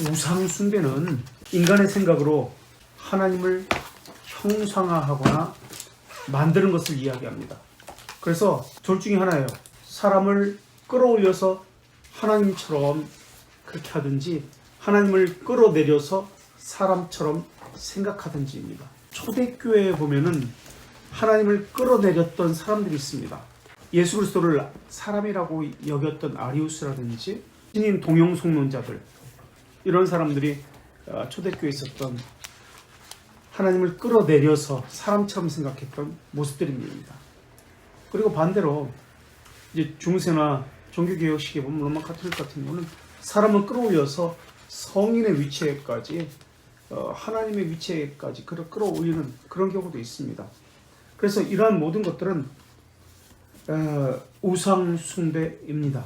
우상 숭배는 인간의 생각으로 하나님을 형상화하거나 만드는 것을 이야기합니다. 그래서 둘 중에 하나예요. 사람을 끌어올려서 하나님처럼 그렇게 하든지 하나님을 끌어내려서 사람처럼 생각하든지입니다. 초대교회에 보면은 하나님을 끌어내렸던 사람들이 있습니다. 예수 그리스도를 사람이라고 여겼던 아리우스라든지 신인 동형속론자들, 이런 사람들이 초대교회에 있었던, 하나님을 끌어내려서 사람처럼 생각했던 모습들입니다. 그리고 반대로 이제 중세나 종교개혁 시기에 보면 로마 가톨릭 같은 경우는 사람을 끌어올려서 성인의 위치에까지, 하나님의 위치에까지 끌어올리는 그런 경우도 있습니다. 그래서 이러한 모든 것들은 우상 숭배입니다.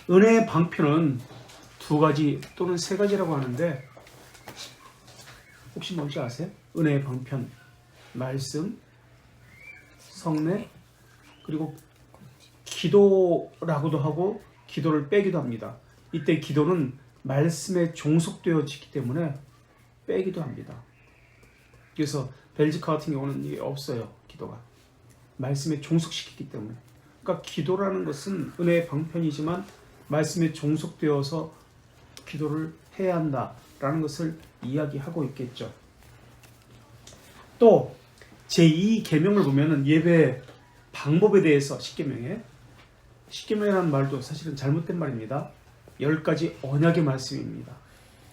은혜의 방편은 두 가지 또는 세 가지라고 하는데, 혹시 뭔지 아세요? 은혜의 방편, 말씀, 성례, 그리고 기도라고도 하고 기도를 빼기도 합니다. 이때 기도는 말씀에 종속되어지기 때문에 빼기도 합니다. 그래서 벨지카 같은 경우는 이게 없어요. 기도가 말씀에 종속시키기 때문에. 그러니까 기도라는 것은 은혜의 방편이지만 말씀에 종속되어서 기도를 해야 한다라는 것을 이야기하고 있겠죠. 또 제2계명을 보면은 예배 방법에 대해서 10계명이라는 말도 사실은 잘못된 말입니다. 10가지 언약의 말씀입니다.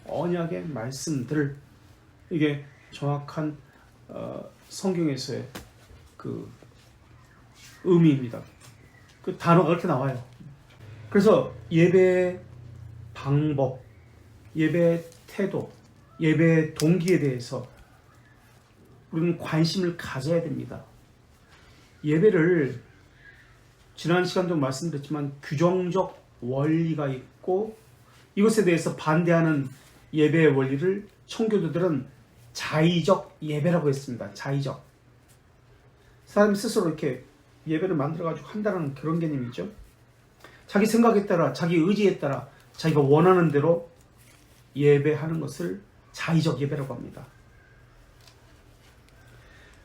언약의 말씀들, 이게 정확한 성경에서의 그 의미입니다. 그 단어가 그렇게 나와요. 그래서 예배 방법, 예배 태도, 예배 동기에 대해서 우리는 관심을 가져야 됩니다. 예배를 지난 시간도 말씀드렸지만 규정적 원리가 있고, 이것에 대해서 반대하는 예배의 원리를 청교도들은 자의적 예배라고 했습니다. 자의적. 사람이 스스로 이렇게 예배를 만들어가지고 한다는 그런 개념이죠. 자기 생각에 따라, 자기 의지에 따라 자기가 원하는 대로 예배하는 것을 자의적 예배라고 합니다.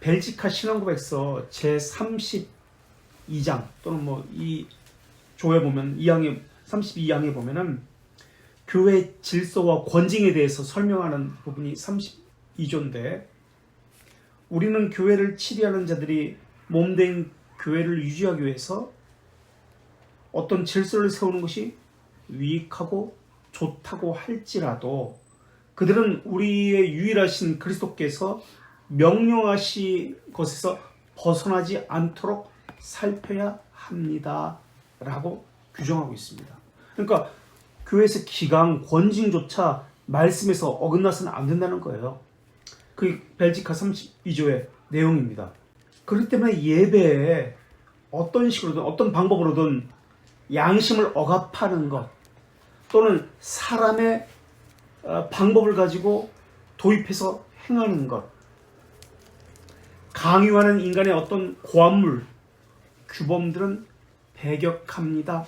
벨지카 신앙고백서 제32장 또는 이 조에 보면 32장에 보면은 교회 질서와 권징에 대해서 설명하는 부분이 32조인데, 우리는 교회를 치리하는 자들이 몸된 교회를 유지하기 위해서 어떤 질서를 세우는 것이 유익하고 좋다고 할지라도 그들은 우리의 유일하신 그리스도께서 명령하신 것에서 벗어나지 않도록 살펴야 합니다 라고 규정하고 있습니다. 그러니까 교회에서 기강, 권징조차 말씀에서 어긋나서는 안 된다는 거예요. 그게 벨지카 32조의 내용입니다. 그렇기 때문에 예배에 어떤 식으로든 어떤 방법으로든 양심을 억압하는 것, 또는 사람의 방법을 가지고 도입해서 행하는 것, 강요하는 인간의 어떤 고안물, 규범들은 배격합니다.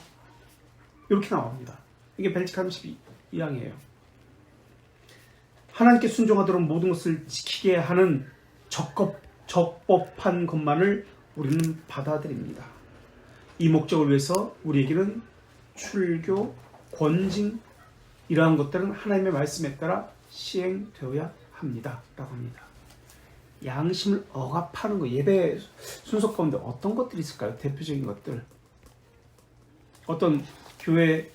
이렇게 나옵니다. 이게 벨지카 32장이에요. 하나님께 순종하도록 모든 것을 지키게 하는 적법한 것만을 우리는 받아들입니다. 이 목적을 위해서 우리에게는 출교, 권징, 이러한 것들은 하나님의 말씀에 따라 시행되어야 합니다 라고 합니다. 양심을 억압하는 것, 예배 순서 가운데 어떤 것들이 있을까요? 대표적인 것들, 어떤 교회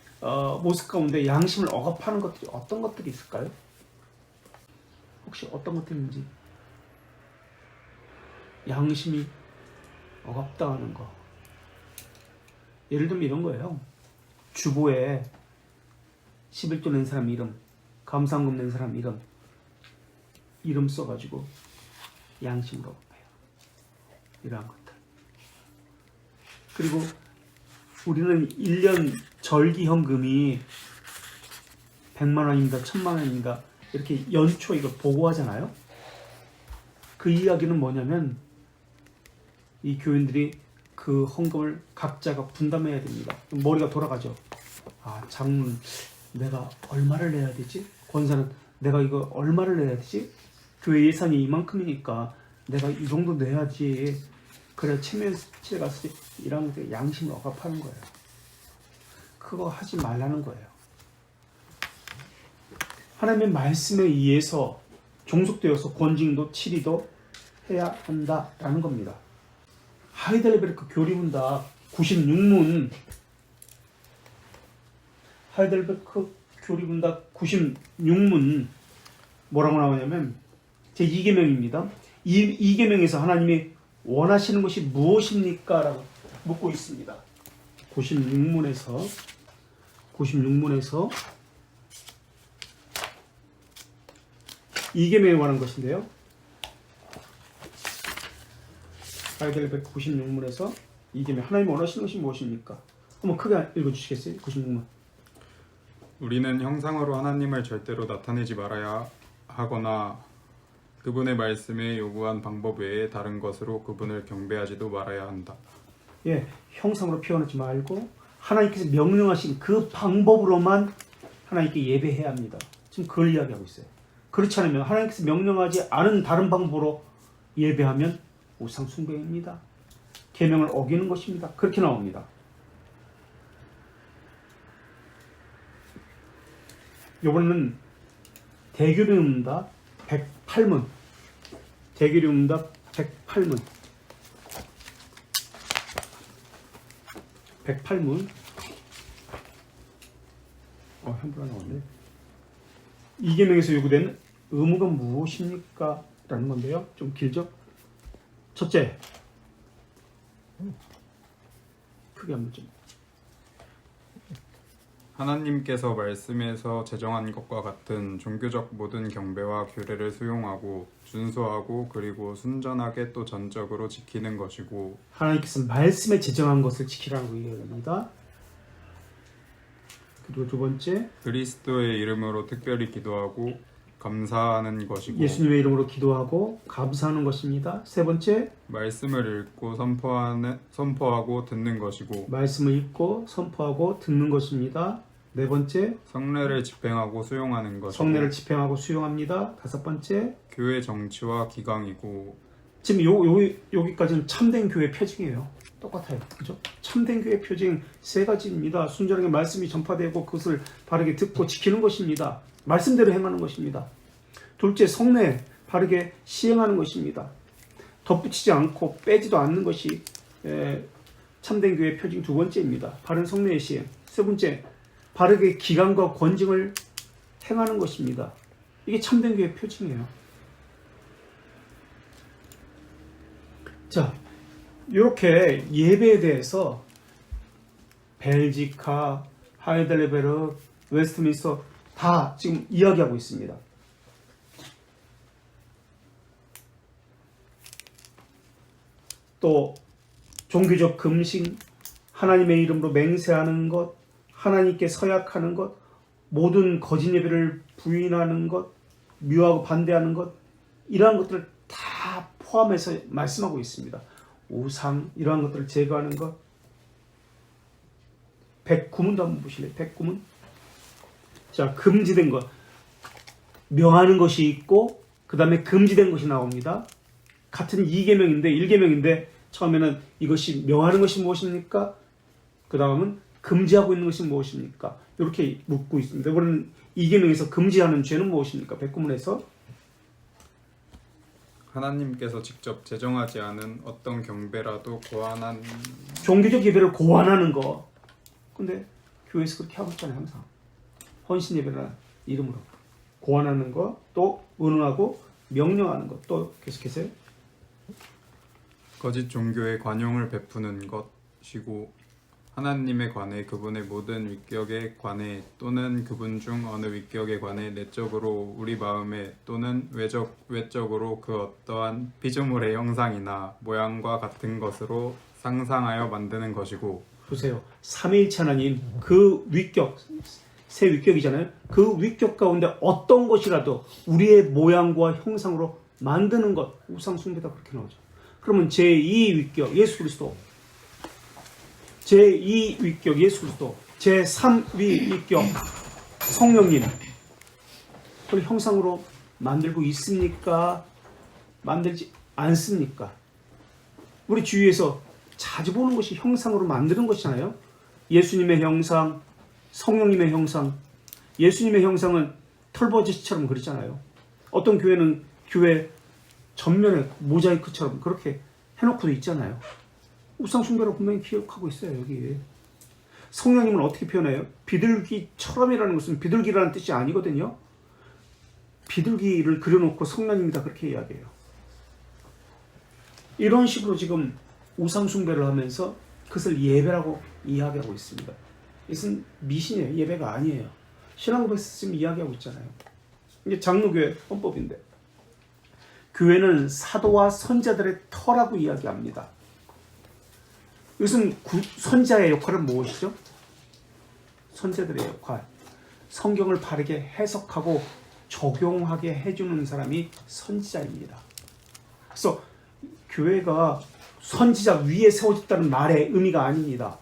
모습 가운데 양심을 억압하는 것들이 어떤 것들이 있을까요? 혹시 어떤 것들인지. 양심이 억압당하는 거, 예를 들면 이런 거예요. 주보에 11조 낸 사람 이름, 감사헌금 낸 사람 이름 써가지고 양심을 억압해요. 이러한 것들. 그리고 우리는 1년 절기헌금이 100만 원입니다, 1000만 원입니다, 이렇게 연초 이걸 보고하잖아요. 그 이야기는 뭐냐면 이 교인들이 그 헌금을 각자가 분담해야 됩니다. 머리가 돌아가죠. 장로는 내가 얼마를 내야 되지? 권사는 내가 이거 얼마를 내야 되지? 교회 예산이 이만큼이니까 내가 이 정도 내야지. 그래 체면치레 갔을 때 이런 게 양심 억압하는 거예요. 그거 하지 말라는 거예요. 하나님의 말씀에 의해서 종속되어서 권징도 치리도 해야 한다라는 겁니다. 하이델베르크 교리문답 96문 하이델베르크 교리문답 96문 뭐라고 나오냐면 제2계명입니다. 이 계명에서 하나님이 원하시는 것이 무엇입니까? 라고 묻고 있습니다. 96문에서 이 계명에 관한 것인데요. 하이델베르크 96문에서 이 계명 하나님이 원하시는 것이 무엇입니까? 한번 크게 읽어주시겠어요? 96문. 우리는 형상으로 하나님을 절대로 나타내지 말아야 하거나 그분의 말씀에 요구한 방법 외에 다른 것으로 그분을 경배하지도 말아야 한다. 예, 형상으로 표현하지 말고 하나님께서 명령하신 그 방법으로만 하나님께 예배해야 합니다. 지금 그걸 이야기하고 있어요. 그렇지 않으면 하나님께서 명령하지 않은 다른 방법으로 예배하면 우상 숭배입니다. 계명을 어기는 것입니다. 그렇게 나옵니다. 이번에는 대교리문답 108문. 대교리문답 108문. 108문. 현부가 나왔네. 이 계명에서 요구된 의무가 무엇입니까? 라는 건데요. 좀 길죠? 첫째. 크게 한번 좀. 하나님께서 말씀에서 제정한 것과 같은 종교적 모든 경배와 규례를 수용하고 준수하고 그리고 순전하게 또 전적으로 지키는 것이고 하나님께서 말씀에 제정한 것을 지키라고 얘기합니다. 그리고 두 번째 그리스도의 이름으로 특별히 기도하고 감사하는 것이고 예수님의 이름으로 기도하고 감사하는 것입니다. 세 번째 말씀을 읽고 선포하고 듣는 것이고 말씀을 읽고 선포하고 듣는 것입니다. 네 번째 성례를 집행하고 수용하는 것이고 성례를 집행하고 수용합니다. 다섯 번째 교회 정치와 기강이고 지금 여기까지는 참된 교회 표징이에요. 똑같아요. 그죠? 참된 교회 표징 세 가지입니다. 순전하게 말씀이 전파되고 그것을 바르게 듣고 지키는 것입니다. 말씀대로 행하는 것입니다. 둘째, 성례 바르게 시행하는 것입니다. 덧붙이지 않고 빼지도 않는 것이 참된 교회 표징 두 번째입니다. 바른 성례의 시행. 세 번째, 바르게 기간과 권징을 행하는 것입니다. 이게 참된 교회 표징이에요. 자, 이렇게 예배에 대해서 벨지카, 하이델베르크, 웨스트민스터 다 지금 이야기하고 있습니다. 또 종교적 금식, 하나님의 이름으로 맹세하는 것, 하나님께 서약하는 것, 모든 거짓 예배를 부인하는 것, 미워하고 반대하는 것, 이러한 것들을 다 포함해서 말씀하고 있습니다. 우상, 이러한 것들을 제거하는 것. 109문도 한번 보실래요? 109문. 자, 금지된 것. 명하는 것이 있고 그 다음에 금지된 것이 나옵니다. 같은 2계명인데 1계명인데 처음에는 이것이 명하는 것이 무엇입니까? 그 다음은 금지하고 있는 것이 무엇입니까? 이렇게 묻고 있습니다. 이번에는 2계명에서 금지하는 죄는 무엇입니까? 109문에서 하나님께서 직접 제정하지 않은 어떤 경배라도 고안한 종교적 예배를 고안하는 거. 근데 교회에서 그렇게 하고 있잖아요. 항상 헌신 예배라는 이름으로 고안하는 거, 또 의논하고 명령하는 것. 또 계속해서요. 거짓 종교에 관용을 베푸는 것이고 하나님에 관해 그분의 모든 위격에 관해 또는 그분 중 어느 위격에 관해 내적으로 우리 마음에 또는 외적으로 그 어떠한 피조물의 형상이나 모양과 같은 것으로 상상하여 만드는 것이고 보세요. 삼위일체 하나님 그 위격, 세 위격이잖아요. 그 위격 가운데 어떤 것이라도 우리의 모양과 형상으로 만드는 것, 우상 숭배다 그렇게 나오죠. 그러면 제2 위격 예수 그리스도, 제2 위격 예수 그리스도, 제3위 위격 성령님, 그걸 형상으로 만들고 있습니까? 만들지 않습니까? 우리 주위에서 자주 보는 것이 형상으로 만드는 것이잖아요. 예수님의 형상, 성령님의 형상. 예수님의 형상은 털버짓처럼 그리잖아요. 어떤 교회는 교회 전면에 모자이크처럼 그렇게 해놓고도 있잖아요. 우상 숭배로 분명히 기억하고 있어요. 여기. 성령님은 어떻게 표현해요? 비둘기처럼이라는 것은 비둘기라는 뜻이 아니거든요. 비둘기를 그려놓고 성령님이다 그렇게 이야기해요. 이런 식으로 지금 우상 숭배를 하면서 그것을 예배라고 이야기하고 있습니다. 이것은 미신이에요. 예배가 아니에요. 신앙고백에서 지금 이야기하고 있잖아요. 이게 장로교회 헌법인데, 교회는 사도와 선자들의 터라고 이야기합니다. 이것은 선자의 역할은 무엇이죠? 선자들의 역할. 성경을 바르게 해석하고 적용하게 해주는 사람이 선지자입니다. 그래서 교회가 선지자 위에 세워졌다는 말의 의미가 아닙니다.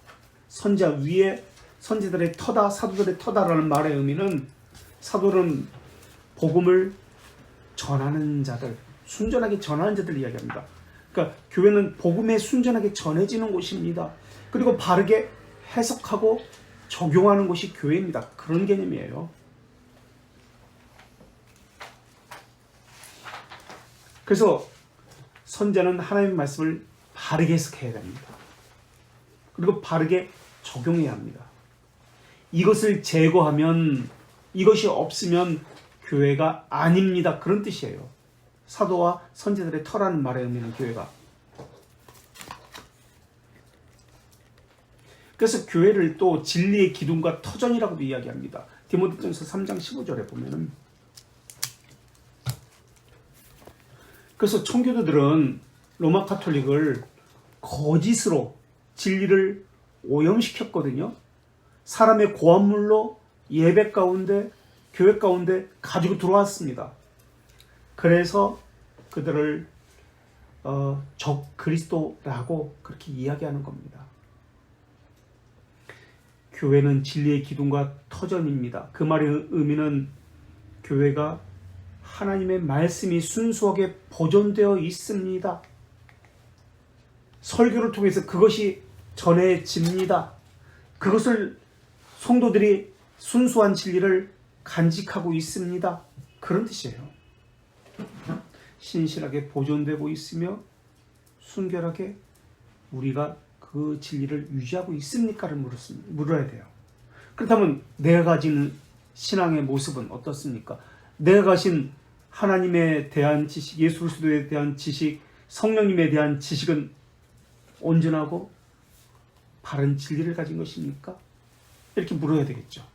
선지자 위에 선지자들의 터다, 사도들의 터다라는 말의 의미는, 사도는 복음을 전하는 자들, 순전하게 전하는 자들 이야기합니다. 그러니까 교회는 복음에 순전하게 전해지는 곳입니다. 그리고 바르게 해석하고 적용하는 곳이 교회입니다. 그런 개념이에요. 그래서 선자는 하나님의 말씀을 바르게 해석해야 됩니다. 그리고 바르게 적용해야 합니다. 이것을 제거하면, 이것이 없으면 교회가 아닙니다. 그런 뜻이에요. 사도와 선지자들의 터라는 말의 의미는 교회가. 그래서 교회를 또 진리의 기둥과 터전이라고도 이야기합니다. 디모데전서 3장 15절에 보면은, 그래서 청교도들은 로마 가톨릭을 거짓으로 진리를 오염시켰거든요. 사람의 고함물로 예배 가운데, 교회 가운데 가지고 들어왔습니다. 그래서 그들을 적 그리스도라고 그렇게 이야기하는 겁니다. 교회는 진리의 기둥과 터전입니다. 그 말의 의미는 교회가 하나님의 말씀이 순수하게 보존되어 있습니다. 설교를 통해서 그것이 전해집니다. 그것을 성도들이 순수한 진리를 간직하고 있습니다. 그런 뜻이에요. 신실하게 보존되고 있으며 순결하게 우리가 그 진리를 유지하고 있습니까를 물어야 돼요. 그렇다면 내가 가진 신앙의 모습은 어떻습니까? 내가 가진 하나님에 대한 지식, 예수 그리스도에 대한 지식, 성령님에 대한 지식은 온전하고 바른 진리를 가진 것입니까? 이렇게 물어야 되겠죠.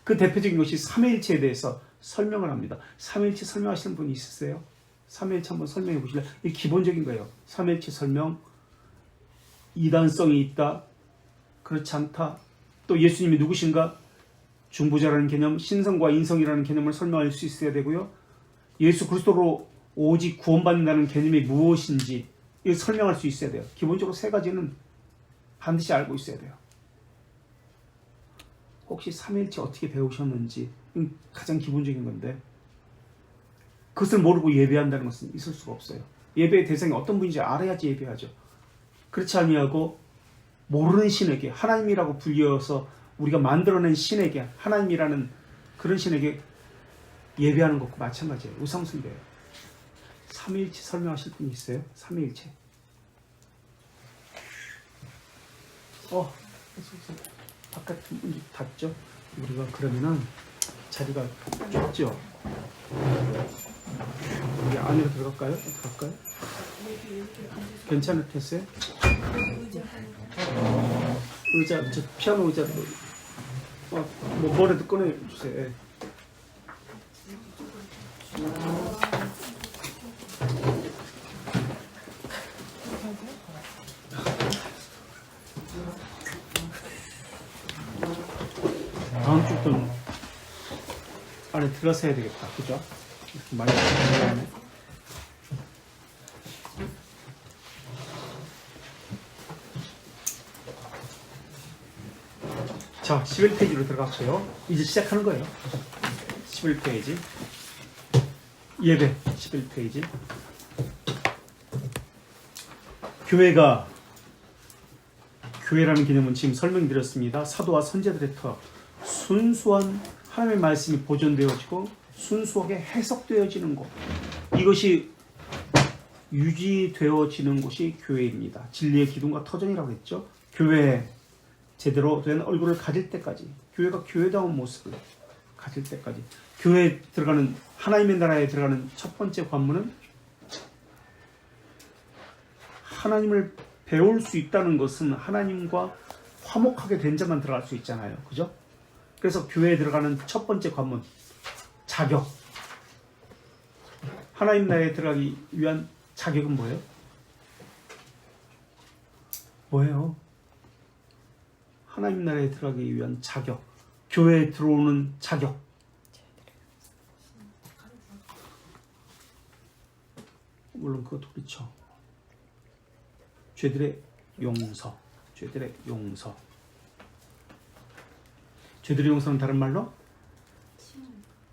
그 대표적인 것이 삼위일체에 대해서 설명을 합니다. 삼위일체 설명하시는 분이 있으세요? 삼위일체 한번 설명해 보실래요? 이게 기본적인 거예요. 삼위일체 설명. 이단성이 있다, 그렇지 않다, 또 예수님이 누구신가, 중보자라는 개념, 신성과 인성이라는 개념을 설명할 수 있어야 되고요. 예수 그리스도로 오직 구원받는다는 개념이 무엇인지 이걸 설명할 수 있어야 돼요. 기본적으로 세 가지는 반드시 알고 있어야 돼요. 혹시 삼위일체 어떻게 배우셨는지, 가장 기본적인 건데, 그것을 모르고 예배한다는 것은 있을 수가 없어요. 예배의 대상이 어떤 분인지 알아야지 예배하죠. 그렇지 아니하고 모르는 신에게, 하나님이라고 불려서 우리가 만들어낸 신에게, 하나님이라는 그런 신에게 예배하는 것과 마찬가지예요. 우상숭배예요. 삼위일체 설명하실 분이 있어요? 삼위일체. 바깥 문이 닫죠? 우리가 그러면은 자리가 좁죠? 우리 안으로 들어갈까요? 갈까요? 괜찮겠어요? 의자, 저 피아노 의자로 뭐라도 꺼내주세요. 다음 주부터는 안에 들어서 해야 되겠다. 그죠? 이렇게 많이 들어가네. 자, 11페이지로 들어갔고요. 이제 시작하는 거예요. 11페이지. 예배 11페이지. 교회라는 개념은 지금 설명드렸습니다. 사도와 선제들의 터, 순수한 하나님의 말씀이 보존되어지고 순수하게 해석되어지는 곳, 이것이 유지되어지는 곳이 교회입니다. 진리의 기둥과 터전이라고 했죠. 교회 제대로 된 얼굴을 가질 때까지, 교회가 교회다운 모습을 가질 때까지, 교회에 들어가는, 하나님의 나라에 들어가는 첫 번째 관문은 하나님을 배울 수 있다는 것은 하나님과 화목하게 된 자만 들어갈 수 있잖아요. 그죠? 그래서 교회에 들어가는 첫 번째 관문, 자격. 하나님 나라에 들어가기 위한 자격은 뭐예요? 뭐예요? 하나님 나라에 들어가기 위한 자격. 교회에 들어오는 자격. 물론 그것도 그렇죠. 죄들의 용서. 죄들의 용서. 죄들의 용서는 다른 말로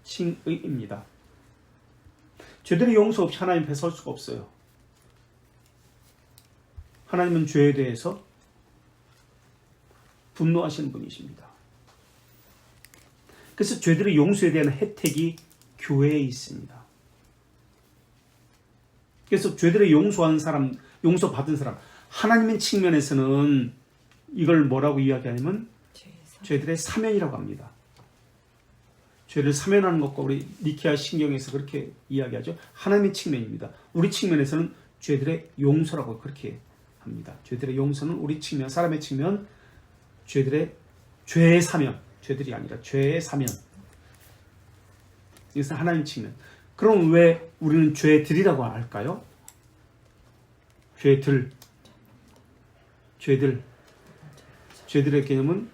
칭의입니다. 죄들의 용서 없이 하나님 앞에 설 수가 없어요. 하나님은 죄에 대해서 분노하시는 분이십니다. 그래서 죄들의 용서에 대한 혜택이 교회에 있습니다. 그래서 죄들의 용서한 사람, 용서받은 사람, 하나님의 측면에서는 이걸 뭐라고 이야기하냐면 죄들의 사면이라고 합니다. 죄를 사면하는 것과 우리 니케아 신경에서 그렇게 이야기하죠. 하나님의 측면입니다. 우리 측면에서는 죄들의 용서라고 그렇게 합니다. 죄들의 용서는 우리 측면, 사람의 측면, 죄들의 죄의 사면, 죄들이 아니라 죄의 사면. 이것은 하나님 측면. 그럼 왜 우리는 죄들이라고 할까요? 죄들의 개념은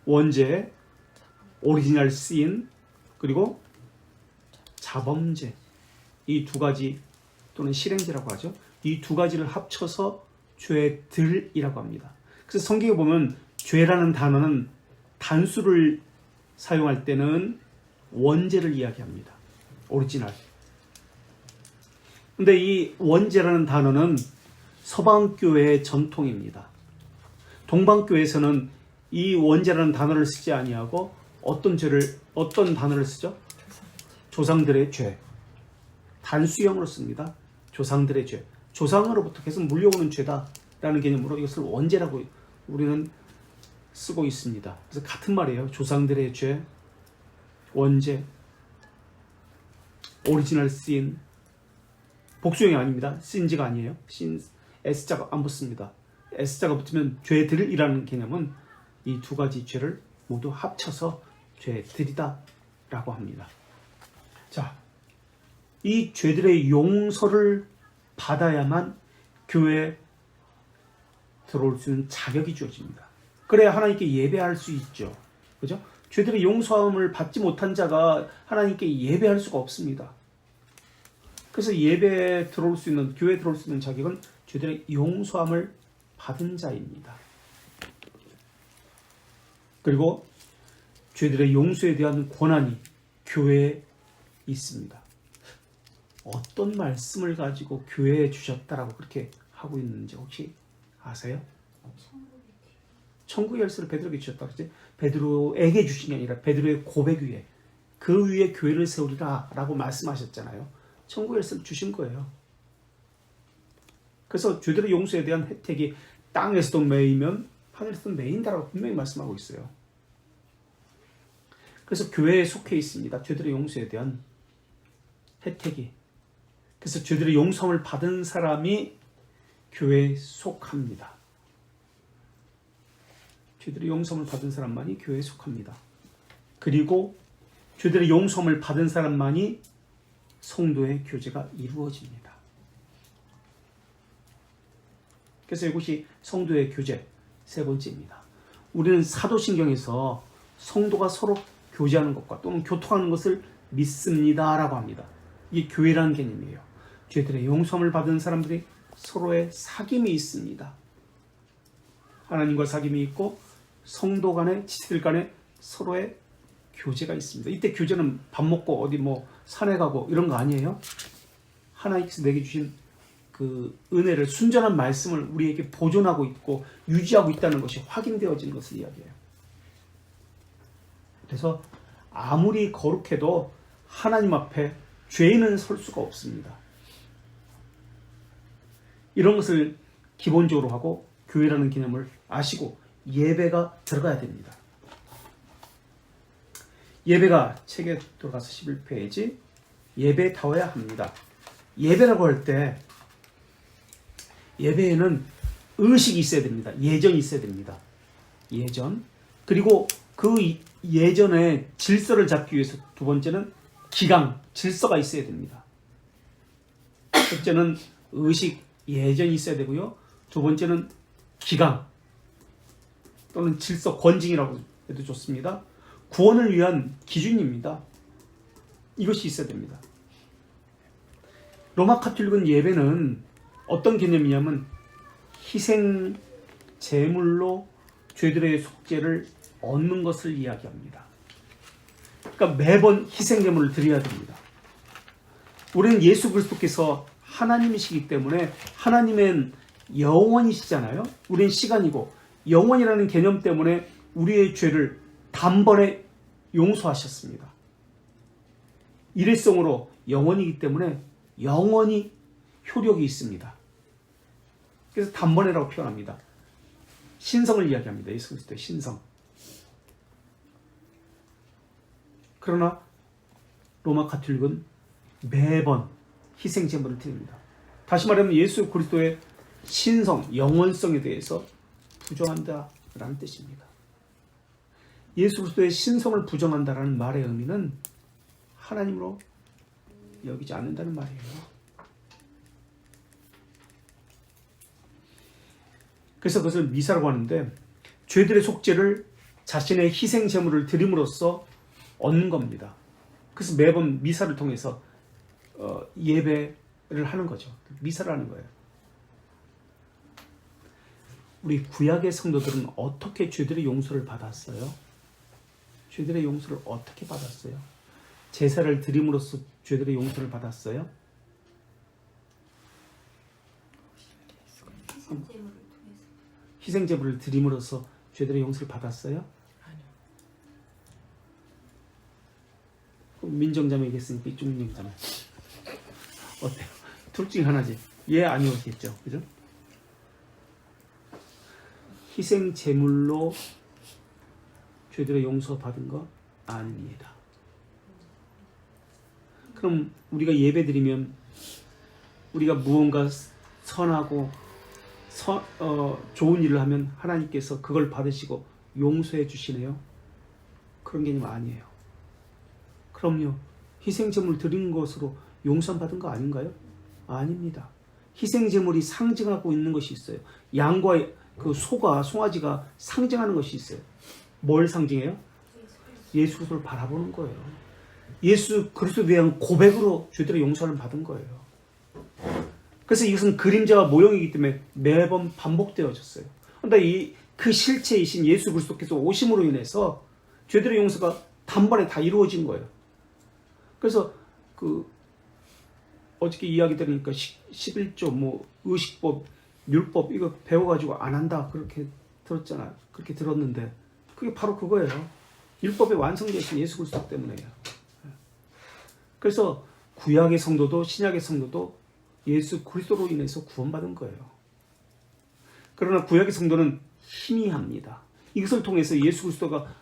원죄, 오리지널 씬, 그리고 자범죄. 이 두 가지 또는 실행죄라고 하죠. 이 두 가지를 합쳐서 죄들이라고 합니다. 그래서 성경에 보면 죄라는 단어는 단수를 사용할 때는 원죄를 이야기합니다. 오리지널. 근데 이 원죄라는 단어는 서방교회의 전통입니다. 동방교회에서는 이 원죄라는 단어를 쓰지 아니하고 어떤 단어를 쓰죠? 조상들의 죄. 단수형으로 씁니다. 조상들의 죄. 조상으로부터 계속 물려오는 죄다라는 개념으로 이것을 원죄라고 우리는 쓰고 있습니다. 그래서 같은 말이에요. 조상들의 죄, 원죄, 오리지널 씬. 복수형이 아닙니다. 신지가 아니에요. S자가 안 붙습니다. S자가 붙으면 죄들이라는 개념은 이 두 가지 죄를 모두 합쳐서 죄들이다 라고 합니다. 자, 이 죄들의 용서를 받아야만 교회에 들어올 수 있는 자격이 주어집니다. 그래야 하나님께 예배할 수 있죠. 그죠? 죄들의 용서함을 받지 못한 자가 하나님께 예배할 수가 없습니다. 그래서 예배에 들어올 수 있는, 교회에 들어올 수 있는 자격은 죄들의 용서함을 받은 자입니다. 그리고 죄들의 용서에 대한 권한이 교회에 있습니다. 어떤 말씀을 가지고 교회에 주셨다라고 그렇게 하고 있는지 혹시 아세요? 천국의 열쇠를 베드로에게 주셨다고 그랬지? 베드로에게 주신 게 아니라 베드로의 고백 위에, 그 위에 교회를 세우리라 라고 말씀하셨잖아요. 천국의 열쇠를 주신 거예요. 그래서 죄들의 용서에 대한 혜택이 땅에서도 매이면 하늘에서도 매인다라고 분명히 말씀하고 있어요. 그래서 교회에 속해 있습니다. 죄들의 용서에 대한 혜택이. 그래서 죄들의 용서를 받은 사람이 교회에 속합니다. 죄들의 용서를 받은 사람만이 교회에 속합니다. 그리고 죄들의 용서를 받은 사람만이 성도의 교제가 이루어집니다. 그래서 이것이 성도의 교제 세 번째입니다. 우리는 사도신경에서 성도가 서로 교제하는 것과 또는 교통하는 것을 믿습니다라고 합니다. 이게 교회라는 개념이에요. 죄들의 용서를 받은 사람들이 서로의 사귐이 있습니다. 하나님과 사귐이 있고 성도 간에, 지체들 간에 서로의 교제가 있습니다. 이때 교제는 밥 먹고 어디 뭐 산에 가고 이런 거 아니에요. 하나님께서 내게 주신 그 은혜를, 순전한 말씀을 우리에게 보존하고 있고 유지하고 있다는 것이 확인되어지는 것을 이야기해요. 그래서 아무리 거룩해도 하나님 앞에 죄인은 설 수가 없습니다. 이런 것을 기본적으로 하고 교회라는 개념을 아시고 예배가 들어가야 됩니다. 예배가 책에 들어가서 11페이지 예배다워야 합니다. 예배라고 할 때 예배에는 의식이 있어야 됩니다. 예전이 있어야 됩니다. 예전. 그리고 그 예전에 질서를 잡기 위해서 두 번째는 기강, 질서가 있어야 됩니다. 첫째는 의식, 예전이 있어야 되고요. 두 번째는 기강 또는 질서, 권징이라고 해도 좋습니다. 구원을 위한 기준입니다. 이것이 있어야 됩니다. 로마 카톨릭은 예배는 어떤 개념이냐면 희생 제물로 죄들의 속죄를 얻는 것을 이야기합니다. 그러니까 매번 희생 제물을 드려야 됩니다. 우리는 예수 그리스도께서 하나님이시기 때문에 하나님은 영원이시잖아요. 우리는 시간이고 영원이라는 개념 때문에 우리의 죄를 단번에 용서하셨습니다. 일회성으로 영원이기 때문에 영원히 효력이 있습니다. 그래서 단번에라고 표현합니다. 신성을 이야기합니다. 예수 그리스도의 신성. 그러나 로마 가톨릭은 매번 희생 제물을 드립니다. 다시 말하면 예수 그리스도의 신성, 영원성에 대해서 부정한다라는 뜻입니다. 예수 그리스도의 신성을 부정한다라는 말의 의미는 하나님으로 여기지 않는다는 말이에요. 그래서 그것을 미사라고 하는데 죄들의 속죄를 자신의 희생 제물을 드림으로써 얻는 겁니다. 그래서 매번 미사를 통해서 예배를 하는 거죠. 미사를 하는 거예요. 우리 구약의 성도들은 어떻게 죄들의 용서를 받았어요? 죄들의 용서를 어떻게 받았어요? 제사를 드림으로써 죄들의 용서를 받았어요? 희생 제물을 드림으로써 죄들의 용서를 받았어요? 민정자매 얘기했으니까 이쪽 민정자매 어때요? 둘 중에 하나지. 예, 아니었겠죠, 그죠? 희생 제물로 죄들의 용서 받은 거 아닙니다. 그럼 우리가 예배 드리면 우리가 무언가 선하고 좋은 일을 하면 하나님께서 그걸 받으시고 용서해 주시네요? 그런 개념 아니에요. 그럼요. 희생제물 드린 것으로 용서받은 거 아닌가요? 아닙니다. 희생제물이 상징하고 있는 것이 있어요. 양과 그 소가, 송아지가 상징하는 것이 있어요. 뭘 상징해요? 예수 그리스도를 바라보는 거예요. 예수 그리스도에 대한 고백으로 죄들의 용서를 받은 거예요. 그래서 이것은 그림자와 모형이기 때문에 매번 반복되어졌어요. 그런데 그 실체이신 예수 그리스도께서 오심으로 인해서 죄들의 용서가 단번에 다 이루어진 거예요. 그래서 어저께 이야기 들으니까 11조 뭐 의식법, 율법 이거 배워가지고 안 한다 그렇게 들었잖아요. 그렇게 들었는데 그게 바로 그거예요. 율법의 완성되신 예수 그리스도 때문에요. 그래서 구약의 성도도 신약의 성도도 예수 그리스도로 인해서 구원받은 거예요. 그러나 구약의 성도는 희미합니다. 이것을 통해서 예수 그리스도가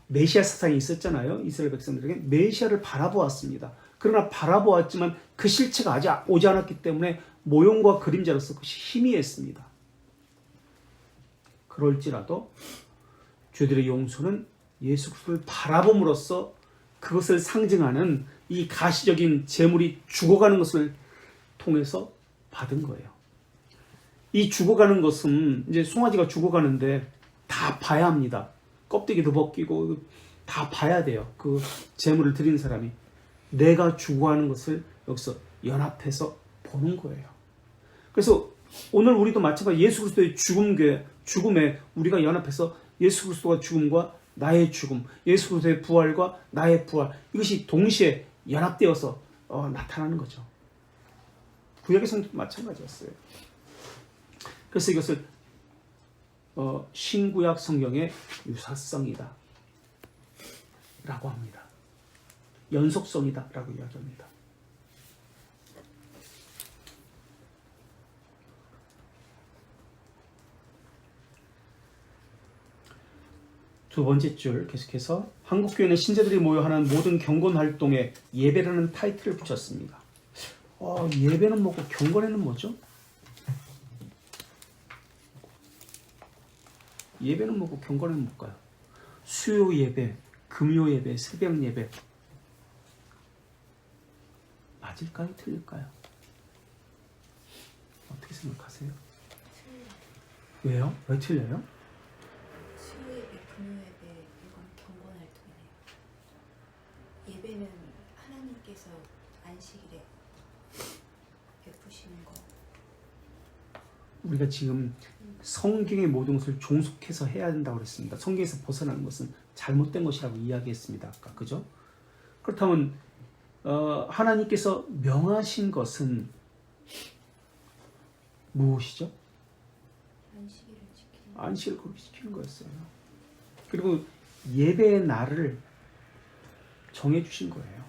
메시아 사상이 있었잖아요. 이스라엘 백성들에게 메시아를 바라보았습니다. 그러나 바라보았지만 그 실체가 아직 오지 않았기 때문에 모형과 그림자로서 그것이 희미했습니다. 그럴지라도 죄들의 용서는 예수 그리스도를 바라봄으로써 그것을 상징하는 이 가시적인 제물이 죽어가는 것을 통해서 받은 거예요. 이 죽어가는 것은 이제 송아지가 죽어가는데 다 봐야 합니다. 껍데기도 벗기고 다 봐야 돼요. 그 제물을 드리는 사람이 내가 죽어가는 것을 여기서 연합해서 보는 거예요. 그래서 오늘 우리도 마찬가지 예수 그리스도의 죽음에 우리가 연합해서 예수 그리스도가 죽음과 나의 죽음, 예수 그리스도의 부활과 나의 부활, 이것이 동시에 연합되어서 나타나는 거죠. 구약의 성경도 마찬가지였어요. 그래서 이것을 신구약 성경의 유사성이다 라고 합니다. 연속성이다 라고 이야기합니다. 두 번째 줄 계속해서 한국교회는 신자들이 모여 하는 모든 경건 활동에 예배라는 타이틀을 붙였습니다. 예배는 뭐고 경건에는 뭐죠? 예배는 뭐고 경건에는 뭘까요? 수요 예배, 금요 예배, 새벽 예배. 맞을까요? 틀릴까요? 어떻게 생각하세요? 왜요? 왜 틀려요? 수요 예배, 금요 예배 이건 경건 활동이네요. 예배는 하나님께서 안식일에 베푸시는 거. 우리가 지금 성경의 모든 것을 종속해서 해야 된다고 그랬습니다. 성경에서 벗어나는 것은 잘못된 것이라고 이야기했습니다. 아까 그죠? 그렇다면 하나님께서 명하신 것은 무엇이죠? 안식일을 지키는 거. 안식을 그렇게 지키는 거였어요. 그리고 예배의 날을 정해주신 거예요.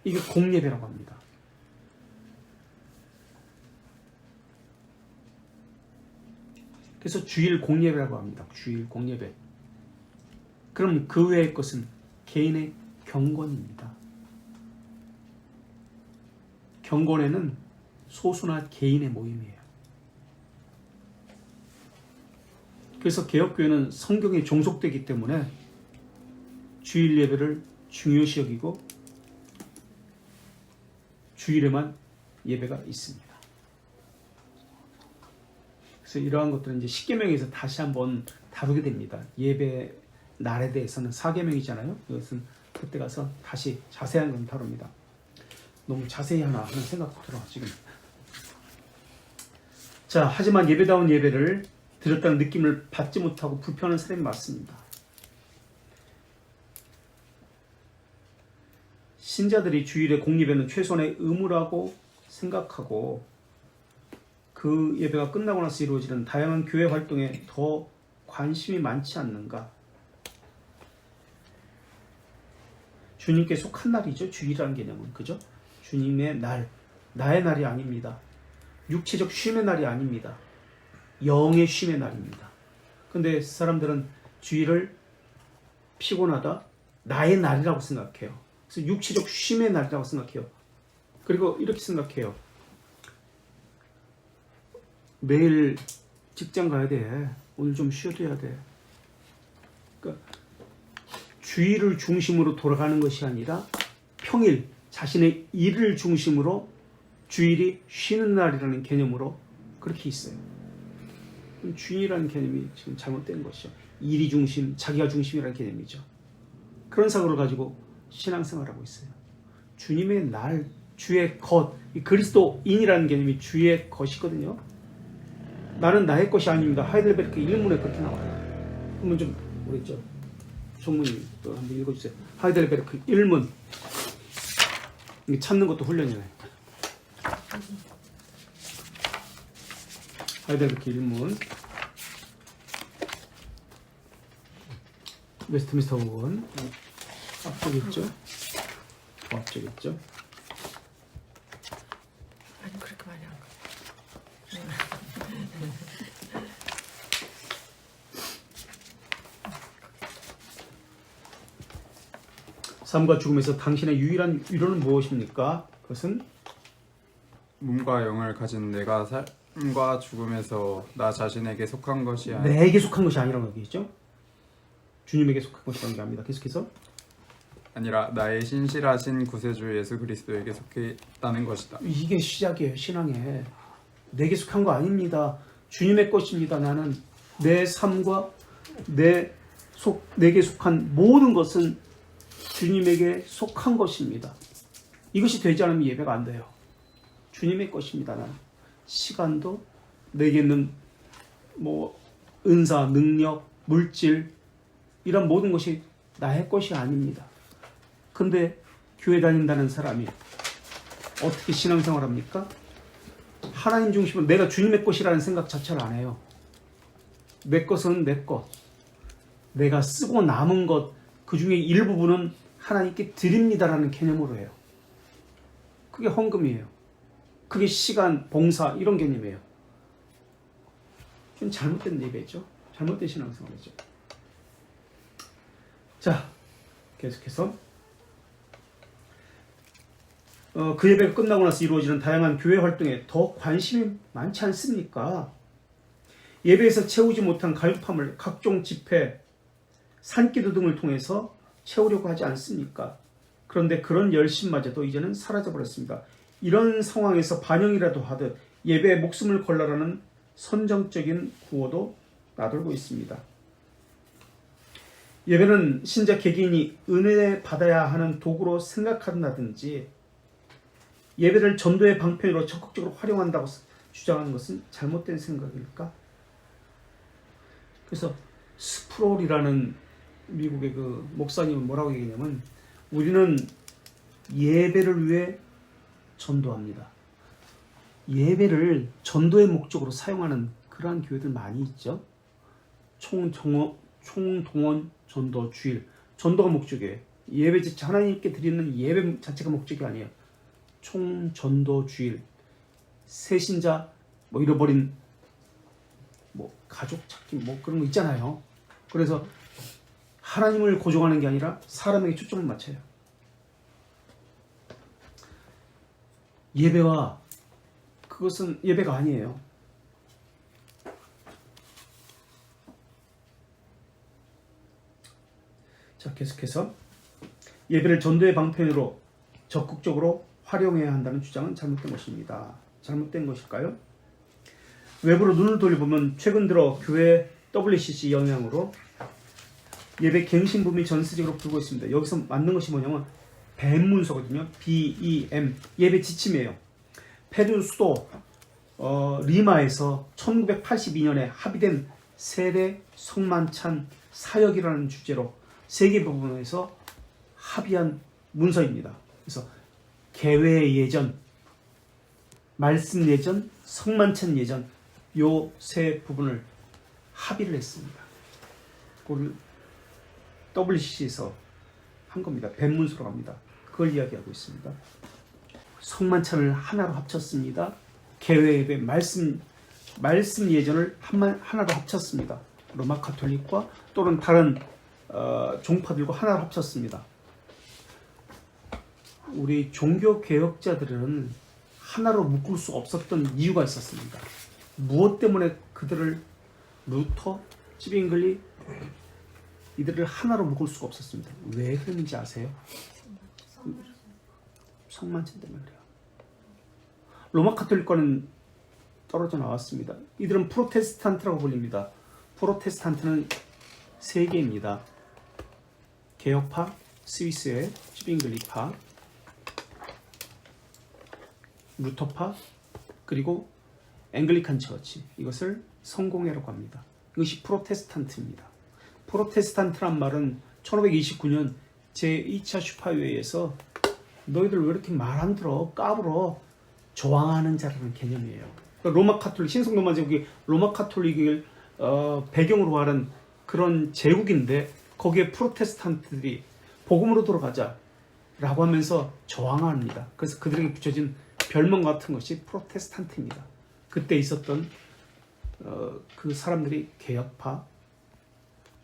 이게 공예배라고 합니다. 그래서 주일 공예배라고 합니다. 주일 공예배. 그럼 그 외의 것은 개인의 경건입니다. 경건에는 소수나 개인의 모임이에요. 그래서 개혁교회는 성경에 종속되기 때문에 주일 예배를 중요시 여기고 주일에만 예배가 있습니다. 그래서 이러한 것들은 이제 십계명에서 다시 한번 다루게 됩니다. 예배 날에 대해서는 4계명이잖아요. 이것은 그때 가서 다시 자세한 건 다룹니다. 너무 자세히 하나 하는 생각도 들어 지금. 자, 하지만 예배다운 예배를 드렸다는 느낌을 받지 못하고 불편한 사람이 많습니다. 신자들이 주일에 공예배는 최소한의 의무라고 생각하고 그 예배가 끝나고 나서 이루어지는 다양한 교회 활동에 더 관심이 많지 않는가? 주님께 속한 날이죠. 주일이라는 개념은. 그죠? 주님의 날, 나의 날이 아닙니다. 육체적 쉼의 날이 아닙니다. 영의 쉼의 날입니다. 근데 사람들은 주일을 피곤하다, 나의 날이라고 생각해요. 그래서 육체적 쉼의 날이라고 생각해요. 그리고 이렇게 생각해요. 매일 직장 가야 돼. 오늘 좀 쉬어도 해야 돼. 그러니까 주일을 중심으로 돌아가는 것이 아니라 평일, 자신의 일을 중심으로 주일이 쉬는 날이라는 개념으로 그렇게 있어요. 주일이라는 개념이 지금 잘못된 것이죠. 일이 중심, 자기가 중심이라는 개념이죠. 그런 사고를 가지고 신앙생활하고 있어요. 주님의 날, 주의 것, 이 그리스도인이라는 개념이 주의 것이거든요. 나는 나의 것이 아닙니다. 하이델베르크 일문에 그렇게 나와요. 한번 좀 모르겠죠. 종문이 또 한번 읽어주세요. 하이델베르크 일문. 이게 찾는 것도 훈련이네. 하이델베르크 일문. 웨스트민스터 공원. 앞쪽에 있죠. 앞쪽에 있죠. 아니 그렇게 많이 안 가. 삶과 죽음에서 당신의 유일한 위로는 무엇입니까? 그것은 몸과 영을 가진 내가 삶과 죽음에서 나 자신에게 속한 것이 아니라 내게 속한 것이 아니라고 얘기했죠. 주님에게 속한 것이라는 게 아닙니다. 계속해서 나의 신실하신 구세주 예수 그리스도에게 속해 있다는 것이다. 이게 시작이에요. 신앙에 내게 속한 거 아닙니다. 주님의 것입니다. 나는 내 삶과 내게 속한 모든 것은 주님에게 속한 것입니다. 이것이 되지 않으면 예배가 안 돼요. 주님의 것입니다. 나는 시간도 내게 있는 은사, 능력, 물질 이런 모든 것이 나의 것이 아닙니다. 근데 교회 다닌다는 사람이 어떻게 신앙생활 합니까? 하나님 중심으로 내가 주님의 것이라는 생각 자체를 안 해요. 내 것은 내 것. 내가 쓰고 남은 것, 그 중에 일부분은 하나님께 드립니다라는 개념으로 해요. 그게 헌금이에요. 그게 시간, 봉사 이런 개념이에요. 좀 잘못된 예배죠. 잘못된 신앙생활이죠. 자, 계속해서 그 예배가 끝나고 나서 이루어지는 다양한 교회 활동에 더 관심이 많지 않습니까? 예배에서 채우지 못한 갈급함을 각종 집회, 산기도 등을 통해서 채우려고 하지 않습니까? 그런데 그런 열심마저도 이제는 사라져버렸습니다. 이런 상황에서 반영이라도 하듯 예배에 목숨을 걸라라는 선정적인 구호도 나돌고 있습니다. 예배는 신자 개개인이 은혜 받아야 하는 도구로 생각한다든지 예배를 전도의 방편으로 적극적으로 활용한다고 주장하는 것은 잘못된 생각일까? 그래서 스프롤이라는 미국의 그 목사님은 뭐라고 얘기냐면 우리는 예배를 위해 전도합니다. 예배를 전도의 목적으로 사용하는 그러한 교회들 많이 있죠. 총동원 전도 주일. 전도가 목적이에요. 예배 자체 하나님께 드리는 예배 자체가 목적이 아니에요. 총전도 주일. 새신자 뭐 잃어버린 뭐 가족 찾기 뭐 그런 거 있잖아요. 그래서 하나님을 고정하는 게 아니라 사람에게 초점을 맞춰요. 예배와 그것은 예배가 아니에요. 자, 계속해서 예배를 전도의 방편으로 적극적으로 활용해야 한다는 주장은 잘못된 것입니다. 잘못된 것일까요? 외부로 눈을 돌려보면 최근 들어 교회 WCC 영향으로 예배 갱신붐이 전 세계적으로 불고 있습니다. 여기서 맞는 것이 뭐냐면 뱀 문서거든요. BEM 예배 지침이에요. 페루 수도 리마에서 1982년에 합의된 세례 성만찬 사역이라는 주제로 세계 부분에서 합의한 문서입니다. 그래서 개회 예전, 말씀 예전, 성만찬 예전 요 세 부분을 합의를 했습니다. 그걸 WCC에서 한 겁니다. 뱀문서로 합니다. 그걸 이야기하고 있습니다. 성만찬을 하나로 합쳤습니다. 개회 예배, 말씀 예전을 하나로 합쳤습니다. 로마 카톨릭과 또는 다른 종파들과 하나로 합쳤습니다. 우리 종교 개혁자들은 하나로 묶을 수 없었던 이유가 있었습니다. 무엇 때문에 그들을 루터, 찌빙글리 이들을 하나로 묶을 수가 없었습니다. 왜 그런지 아세요? 성만찬 때문에 그래요. 로마 카톨릭과는 떨어져 나왔습니다. 이들은 프로테스탄트라고 불립니다. 프로테스탄트는 세 개입니다. 개혁파, 스위스의 찌빙글리파, 루터파, 그리고 앵글리칸 처치. 이것을 성공회라고 합니다. 이것이 프로테스탄트입니다. 프로테스탄트란 말은 1529년 제2차 슈파회에서 너희들 왜 이렇게 말 안 들어? 까불어? 저항하는 자라는 개념이에요. 그러니까 로마 카톨릭, 신성 로마 제국이 로마 카톨릭을 배경으로 하는 그런 제국인데 거기에 프로테스탄트들이 복음으로 돌아가자 라고 하면서 저항합니다. 그래서 그들에게 붙여진 별명 같은 것이 프로테스탄트입니다. 그때 있었던 그 사람들이 개혁파,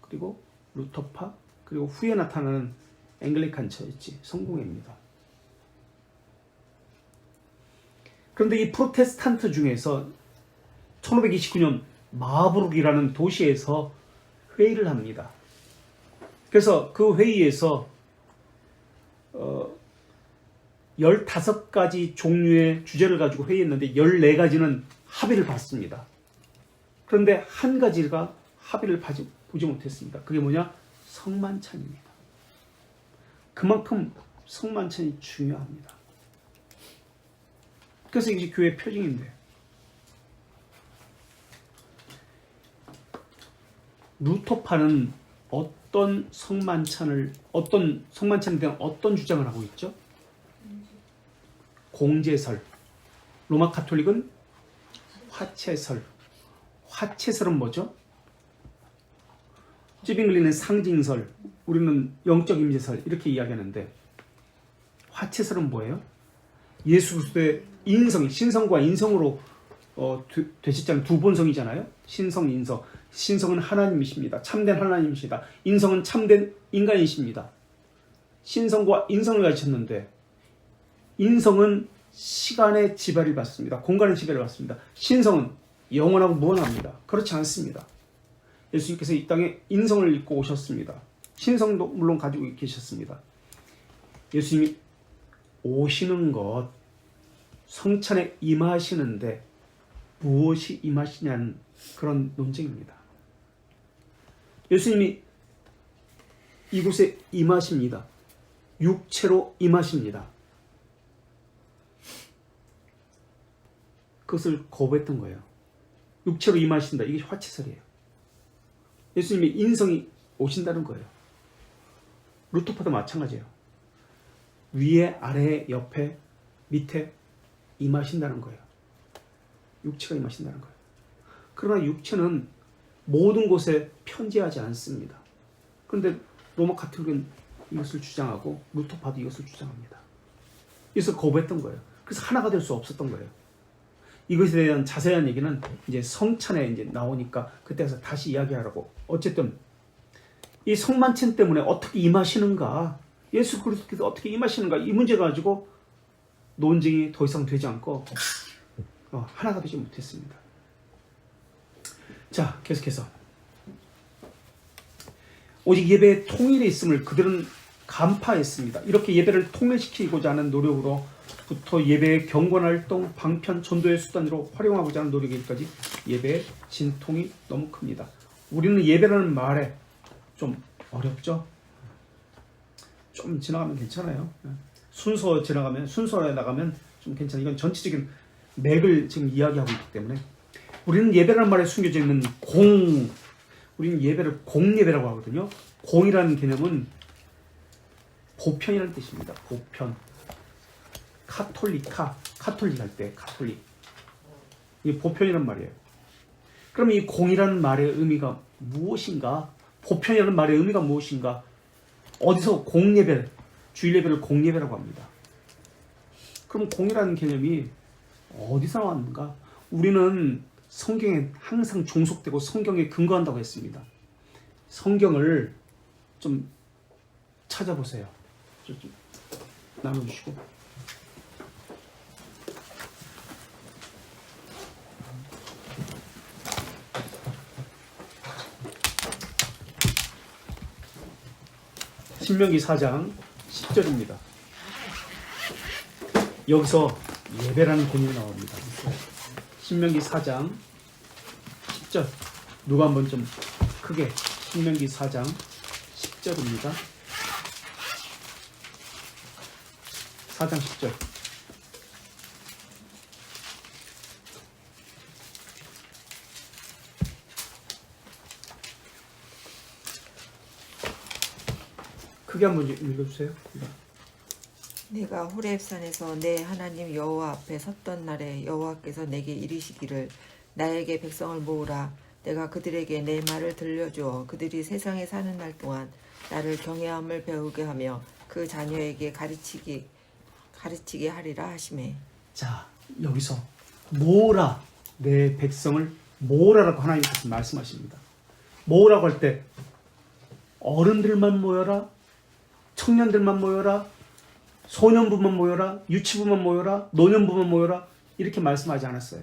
그리고 루터파, 그리고 후에 나타나는 앵글리칸 처치, 성공회입니다. 그런데 이 프로테스탄트 중에서 1529년 마부르크라는 도시에서 회의를 합니다. 그래서 그 회의에서 15가지 종류의 주제를 가지고 회의했는데 14가지는 합의를 봤습니다. 그런데 한 가지가 합의를 보지 못했습니다. 그게 뭐냐? 성만찬입니다. 그만큼 성만찬이 중요합니다. 그래서 이게 교회 표징인데 루터파는 어떤 성만찬에 대한 어떤 주장을 하고 있죠? 공제설. 로마 가톨릭은 화채설. 화채설은 뭐죠? 찌빙글리는 상징설, 우리는 영적 임재설 이렇게 이야기하는데 화채설은 뭐예요? 예수 그리스도의 인성, 신성과 인성으로 되셨잖아요. 두 본성이잖아요. 신성, 인성. 신성은 하나님이십니다. 참된 하나님이십니다. 인성은 참된 인간이십니다. 신성과 인성을 가지셨는데 인성은 시간의 지배를 받습니다. 공간의 지배를 받습니다. 신성은 영원하고 무한합니다. 그렇지 않습니다. 예수님께서 이 땅에 인성을 입고 오셨습니다. 신성도 물론 가지고 계셨습니다. 예수님이 오시는 것, 성찬에 임하시는데 무엇이 임하시냐는 그런 논쟁입니다. 예수님이 이곳에 임하십니다. 육체로 임하십니다. 그것을 거부했던 거예요. 육체로 임하신다. 이게 화채설이에요. 예수님이 인성이 오신다는 거예요. 루터파도 마찬가지예요. 위에, 아래, 옆에, 밑에 임하신다는 거예요. 육체가 임하신다는 거예요. 그러나 육체는 모든 곳에 편재하지 않습니다. 그런데 로마 가톨릭은 이것을 주장하고 루터파도 이것을 주장합니다. 이것을 거부했던 거예요. 그래서 하나가 될 수 없었던 거예요. 이것에 대한 자세한 얘기는 이제 성찬에 이제 나오니까 그때 가서 다시 이야기하라고. 어쨌든 이 성만찬 때문에 어떻게 임하시는가, 예수 그리스도께서 어떻게 임하시는가, 이 문제 가지고 논쟁이 더 이상 되지 않고 하나가 되지 못했습니다. 자, 계속해서 오직 예배의 통일이 있음을 그들은 간파했습니다. 이렇게 예배를 통일시키고자 하는 노력으로부터 예배의 경건활동, 방편, 전도의 수단으로 활용하고자 하는 노력에까지 예배의 진통이 너무 큽니다. 우리는 예배라는 말에 좀 어렵죠? 좀 지나가면 괜찮아요. 순서에 나가면 좀 괜찮아요. 이건 전체적인 맥을 지금 이야기하고 있기 때문에 우리는 예배라는 말에 숨겨져 있는 우리는 예배를 공예배라고 하거든요. 공이라는 개념은 보편이라는 뜻입니다. 보편. 카톨릭 할 때 카톨릭. 이게 보편이란 말이에요. 그럼 이 공이라는 말의 의미가 무엇인가? 보편이라는 말의 의미가 무엇인가? 어디서 주일 예배를 공예배라고 합니다. 그럼 공이라는 개념이 어디서 나왔는가? 우리는 성경에 항상 종속되고 성경에 근거한다고 했습니다. 성경을 좀 찾아보세요. 좀 나눠주시고. 신명기 4장 10절입니다. 여기서 예배라는 개념이 나옵니다. 신명기 4장 10절. 누가 한번 좀 크게. 신명기 4장 10절입니다. 4장 10절. 크게 한번 읽어주세요. 내가 호렙산에서 내 하나님 여호와 앞에 섰던 날에 여호와께서 내게 이르시기를 나에게 백성을 모으라. 내가 그들에게 내 말을 들려주어 그들이 세상에 사는 날 동안 나를 경외함을 배우게 하며 그 자녀에게 가르치게 하리라 하시매. 자, 여기서 모으라, 내 백성을 모으라라고 하나님께서 말씀하십니다. 모으라고 할 때 어른들만 모여라, 청년들만 모여라, 소년부만 모여라, 유치부만 모여라, 노년부만 모여라, 이렇게 말씀하지 않았어요.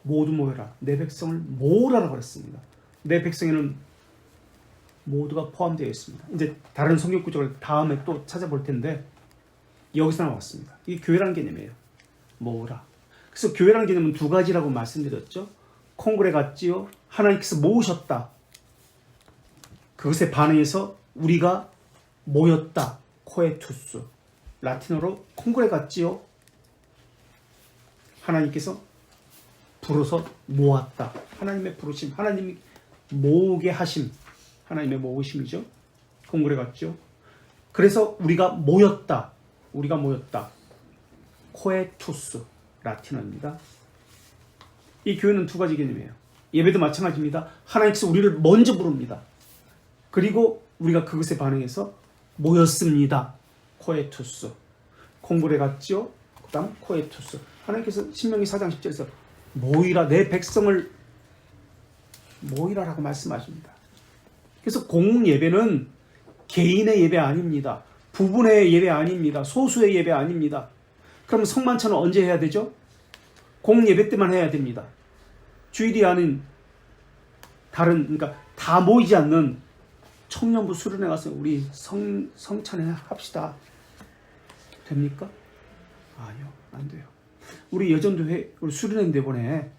모두 모여라, 내 백성을 모으라라고 했습니다. 내 백성에는 모두가 포함되어 있습니다. 이제 다른 성경 구절을 다음에 또 찾아볼 텐데 여기서 나왔습니다. 이게 교회라는 개념이에요. 모으라. 그래서 교회라는 개념은 두 가지라고 말씀드렸죠. 콩그레가지요, 하나님께서 모으셨다. 그것에 반응해서 우리가 모였다. 코에투스. 라틴어로 콩그레가지요, 하나님께서 부르서 모았다. 하나님의 부르심, 하나님이 모으게 하심. 하나님의 모으심이죠. 공굴에 갔죠. 그래서 우리가 모였다. 우리가 모였다. 코에투스, 라틴어입니다. 이 교회는 두 가지 개념이에요. 예배도 마찬가지입니다. 하나님께서 우리를 먼저 부릅니다. 그리고 우리가 그것에 반응해서 모였습니다. 코에투스. 공굴에 갔죠. 그 다음 코에투스. 하나님께서 신명기 4장 10절에서 모이라, 내 백성을 모이라라고 말씀하십니다. 그래서 공예배는 개인의 예배 아닙니다. 부분의 예배 아닙니다. 소수의 예배 아닙니다. 그럼 성만찬은 언제 해야 되죠? 공예배 때만 해야 됩니다. 주일이 아닌 다른, 그러니까 다 모이지 않는 청년부 수련회 가서 우리 성찬회 합시다. 됩니까? 아니요, 안 돼요. 우리 여전도회, 우리 수련회 내보내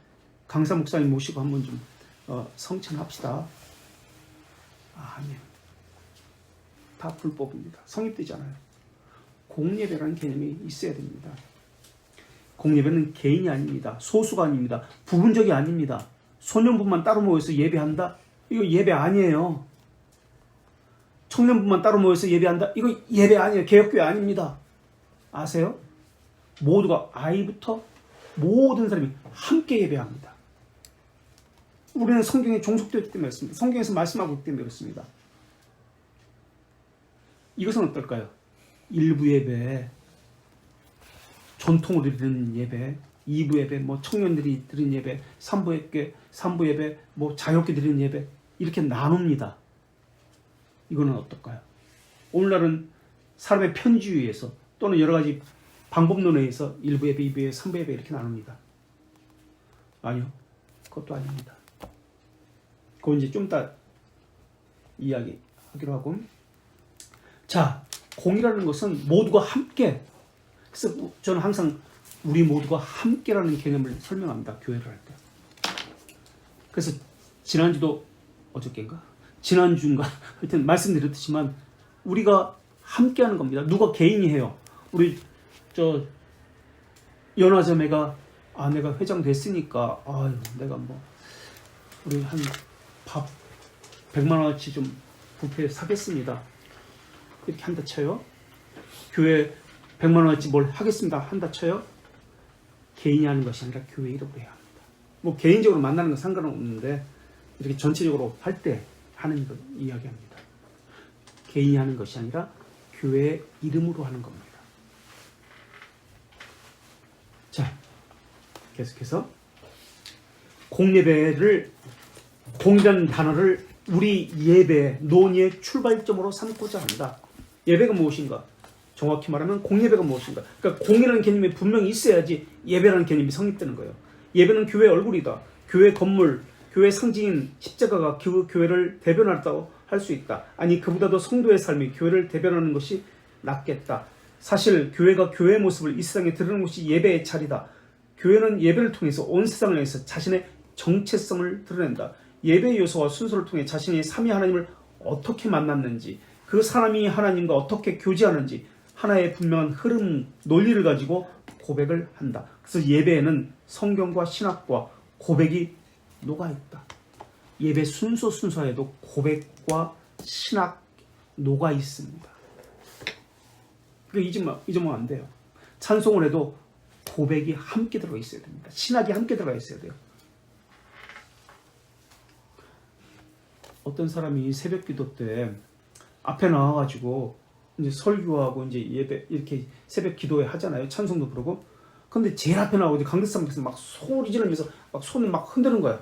강사 목사님 모시고 한번 좀 성찬 합시다. 아니요. 다 불법입니다. 성립되잖아요. 공예배라는 개념이 있어야 됩니다. 공예배는 개인이 아닙니다. 소수가 아닙니다. 부분적이 아닙니다. 소년부만 따로 모여서 예배한다? 이거 예배 아니에요. 청년부만 따로 모여서 예배한다? 이거 예배 아니에요. 개혁교회 아닙니다. 아세요? 모두가 아이부터 모든 사람이 함께 예배합니다. 우리는 성경에 종속되었기 때문에 그렇습니다. 성경에서 말씀하고 있기 때문에 그렇습니다. 이것은 어떨까요? 일부 예배, 전통으로 드리는 예배, 2부 예배, 뭐 청년들이 드리는 예배, 3부 예배, 뭐 자유롭게 드리는 예배, 이렇게 나눕니다. 이거는 어떨까요? 오늘날은 사람의 편지에 의해서 또는 여러 가지 방법론에 의해서 1부 예배, 2부 예배, 3부 예배 이렇게 나눕니다. 아니요. 그것도 아닙니다. 그건 이제 좀 이따 이야기하기로 하고. 자, 공이라는 것은 모두가 함께. 그래서 저는 항상 우리 모두가 함께라는 개념을 설명합니다. 교회를 할 때. 그래서 지난주도 어저께인가? 지난주인가? 하여튼 말씀드렸지만 우리가 함께하는 겁니다. 누가 개인이 해요. 우리 연화자매가 내가 회장 됐으니까 아유 내가 뭐 우리 한 밥 100만 원어치 좀 부페 사겠습니다. 이렇게 한다 쳐요. 교회 100만 원어치 뭘 하겠습니다. 한다 쳐요. 개인이 하는 것이 아니라 교회 이름으로 해야 합니다. 뭐 개인적으로 만나는 건 상관은 없는데 이렇게 전체적으로 할 때 하는 걸 이야기합니다. 개인이 하는 것이 아니라 교회 이름으로 하는 겁니다. 자, 계속해서 공이라는 단어를 우리 예배, 논의의 출발점으로 삼고자 한다. 예배가 무엇인가? 정확히 말하면 공예배가 무엇인가? 그러니까 공이라는 개념이 분명히 있어야지 예배라는 개념이 성립되는 거예요. 예배는 교회의 얼굴이다. 교회 건물, 교회 상징인 십자가가 그 교회를 대변한다고 할 수 있다. 아니 그보다도 성도의 삶이 교회를 대변하는 것이 낫겠다. 사실 교회가 교회의 모습을 이 세상에 드러내는 것이 예배의 자리다. 교회는 예배를 통해서 온 세상을 위해서 자신의 정체성을 드러낸다. 예배의 요소와 순서를 통해 자신이 삼위 하나님을 어떻게 만났는지, 그 사람이 하나님과 어떻게 교제하는지 하나의 분명한 흐름, 논리를 가지고 고백을 한다. 그래서 예배에는 성경과 신학과 고백이 녹아있다. 예배 순서에도 고백과 신학 녹아 있습니다. 그러니까 잊으면 안 돼요. 찬송을 해도 고백이 함께 들어가 있어야 됩니다. 신학이 함께 들어가 있어야 돼요. 어떤 사람이 새벽 기도 때 앞에 나와가지고 이제 설교하고 이제 예배 이렇게 새벽 기도회 하잖아요. 찬송도 부르고. 근데 제일 앞에 나오고 강대상에서 막 소리 지르면서 막 손을 막 흔드는 거야.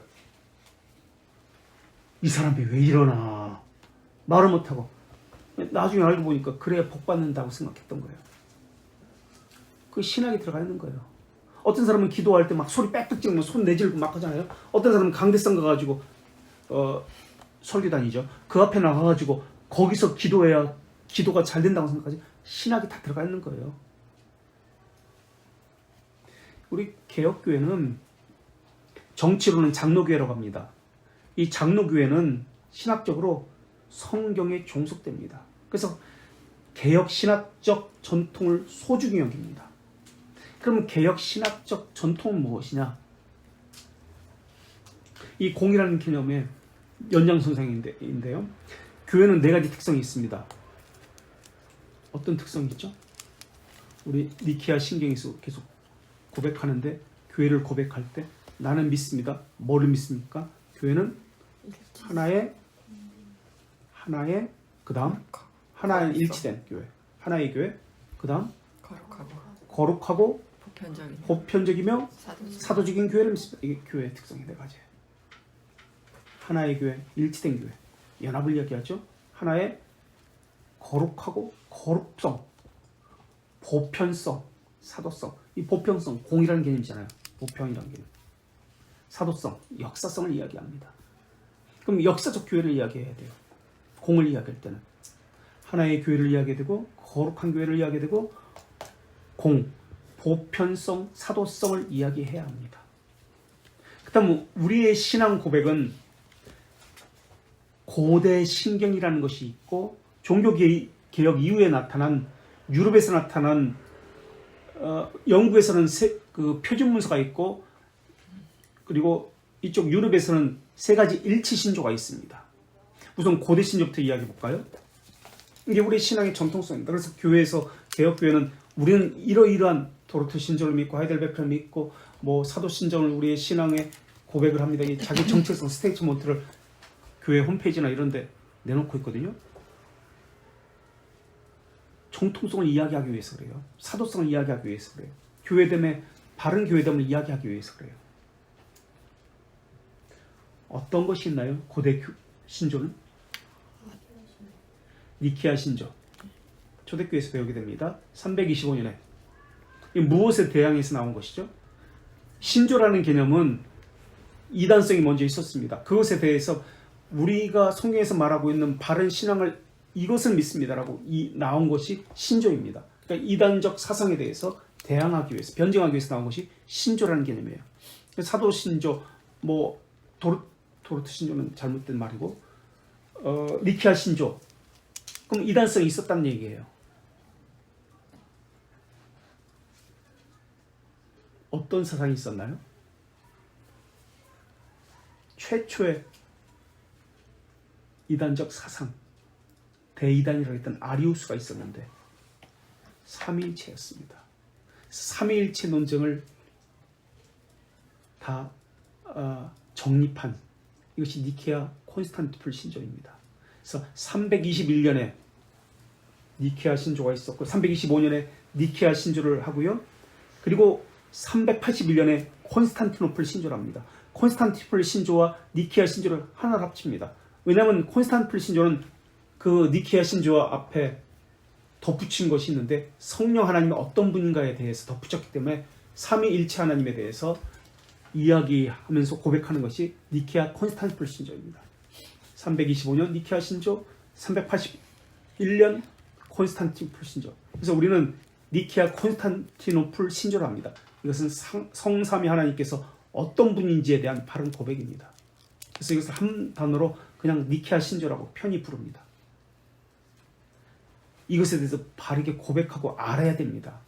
이 사람이 왜 이러나 말을 못하고. 나중에 알고 보니까 그래야 복 받는다고 생각했던 거예요. 그 신학이 들어가 있는 거예요. 어떤 사람은 기도할 때 막 소리 빽빽 지르면 손 내질고 막 하잖아요. 어떤 사람은 강대상 가가지고 설교단이죠. 그 앞에 나가가지고 거기서 기도해야 기도가 잘 된다고 생각하지. 신학이 다 들어가 있는 거예요. 우리 개혁교회는 정치로는 장로교회라고 합니다. 이 장로교회는 신학적으로 성경에 종속됩니다. 그래서 개혁신학적 전통을 소중히 여깁니다. 그러면 개혁신학적 전통은 무엇이냐? 이 공이라는 개념에 연장선상인데요. 교회는 네 가지 특성이 있습니다. 어떤 특성이 있죠? 우리 니케아 신경에서 계속 고백하는데, 교회를 고백할 때 나는 믿습니다. 뭐를 믿습니까? 교회는 하나의 그 다음 하나의 일치된 교회, 하나의 교회, 그 다음 거룩하고 보편적이며 사도적인 교회를 믿습니다. 이게 교회의 특성이 네 가지예요. 하나의 교회, 일치된 교회, 연합을 이야기하죠. 하나의 거룩하고 거룩성, 보편성, 사도성. 이 보편성, 공이라는 개념이잖아요. 보편이라는 개념. 사도성, 역사성을 이야기합니다. 그럼 역사적 교회를 이야기해야 돼요. 공을 이야기할 때는 하나의 교회를 이야기해야 되고, 거룩한 교회를 이야기해야 되고, 공, 보편성, 사도성을 이야기해야 합니다. 그 다음 우리의 신앙 고백은 고대 신경이라는 것이 있고, 종교개혁 이후에 나타난, 유럽에서 나타난, 영국에서는 그 표준문서가 있고, 그리고 이쪽 유럽에서는 세 가지 일치 신조가 있습니다. 우선 고대 신조부터 이야기해 볼까요? 이게 우리 신앙의 전통성입니다. 그래서 교회에서, 개혁교회는 우리는 이러이러한 도르트 신조를 믿고, 하이델베르크를 믿고, 뭐 사도 신조를 우리의 신앙에 고백을 합니다. 이 자기 정체성 스테이트먼트를 교회 홈페이지나 이런 데 내놓고 있거든요. 정통성을 이야기하기 위해서 그래요. 사도성을 이야기하기 위해서 그래요. 교회됨의, 바른 교회됨을 이야기하기 위해서 그래요. 어떤 것이 있나요? 고대 신조는? 니케아 신조. 초대교회에서 배우게 됩니다. 325년에. 이 무엇에 대항해서 나온 것이죠? 신조라는 개념은 이단성이 먼저 있었습니다. 그것에 대해서 우리가 성경에서 말하고 있는 바른 신앙을, 이것을 믿습니다라고 나온 것이 신조입니다. 그러니까 이단적 사상에 대해서 대항하기 위해서, 변증하기 위해서 나온 것이 신조라는 개념이에요. 사도 신조, 뭐 도르트 신조는 잘못된 말이고, 니케아 신조. 그럼 이단성이 있었다는 얘기예요. 어떤 사상이 있었나요? 최초의 이단적 사상, 대이단이라고 했던 아리우스가 있었는데 삼위일체였습니다. 삼위일체 논쟁을 다 정립한 이것이 니케아 콘스탄티플 신조입니다. 그래서 321년에 니케아 신조가 있었고, 325년에 니케아 신조를 하고요. 그리고 381년에 콘스탄티노플 신조랍니다. 콘스탄티플 신조와 니케아 신조를 하나로 합칩니다. 왜냐하면 콘스탄티플 신조는 그 니케아 신조와 앞에 덧붙인 것이 있는데, 성령 하나님이 어떤 분인가에 대해서 덧붙였기 때문에 삼위일체 하나님에 대해서 이야기하면서 고백하는 것이 니케아 콘스탄티플 신조입니다. 325년 니케아 신조, 381년 콘스탄티노플 신조. 그래서 우리는 니케아 콘스탄티노플 신조를 합니다. 이것은 성삼위 하나님께서 어떤 분인지에 대한 바른 고백입니다. 그래서 이것을 한 단어로 그냥 니케아 신조라고 편히 부릅니다. 이것에 대해서 바르게 고백하고 알아야 됩니다.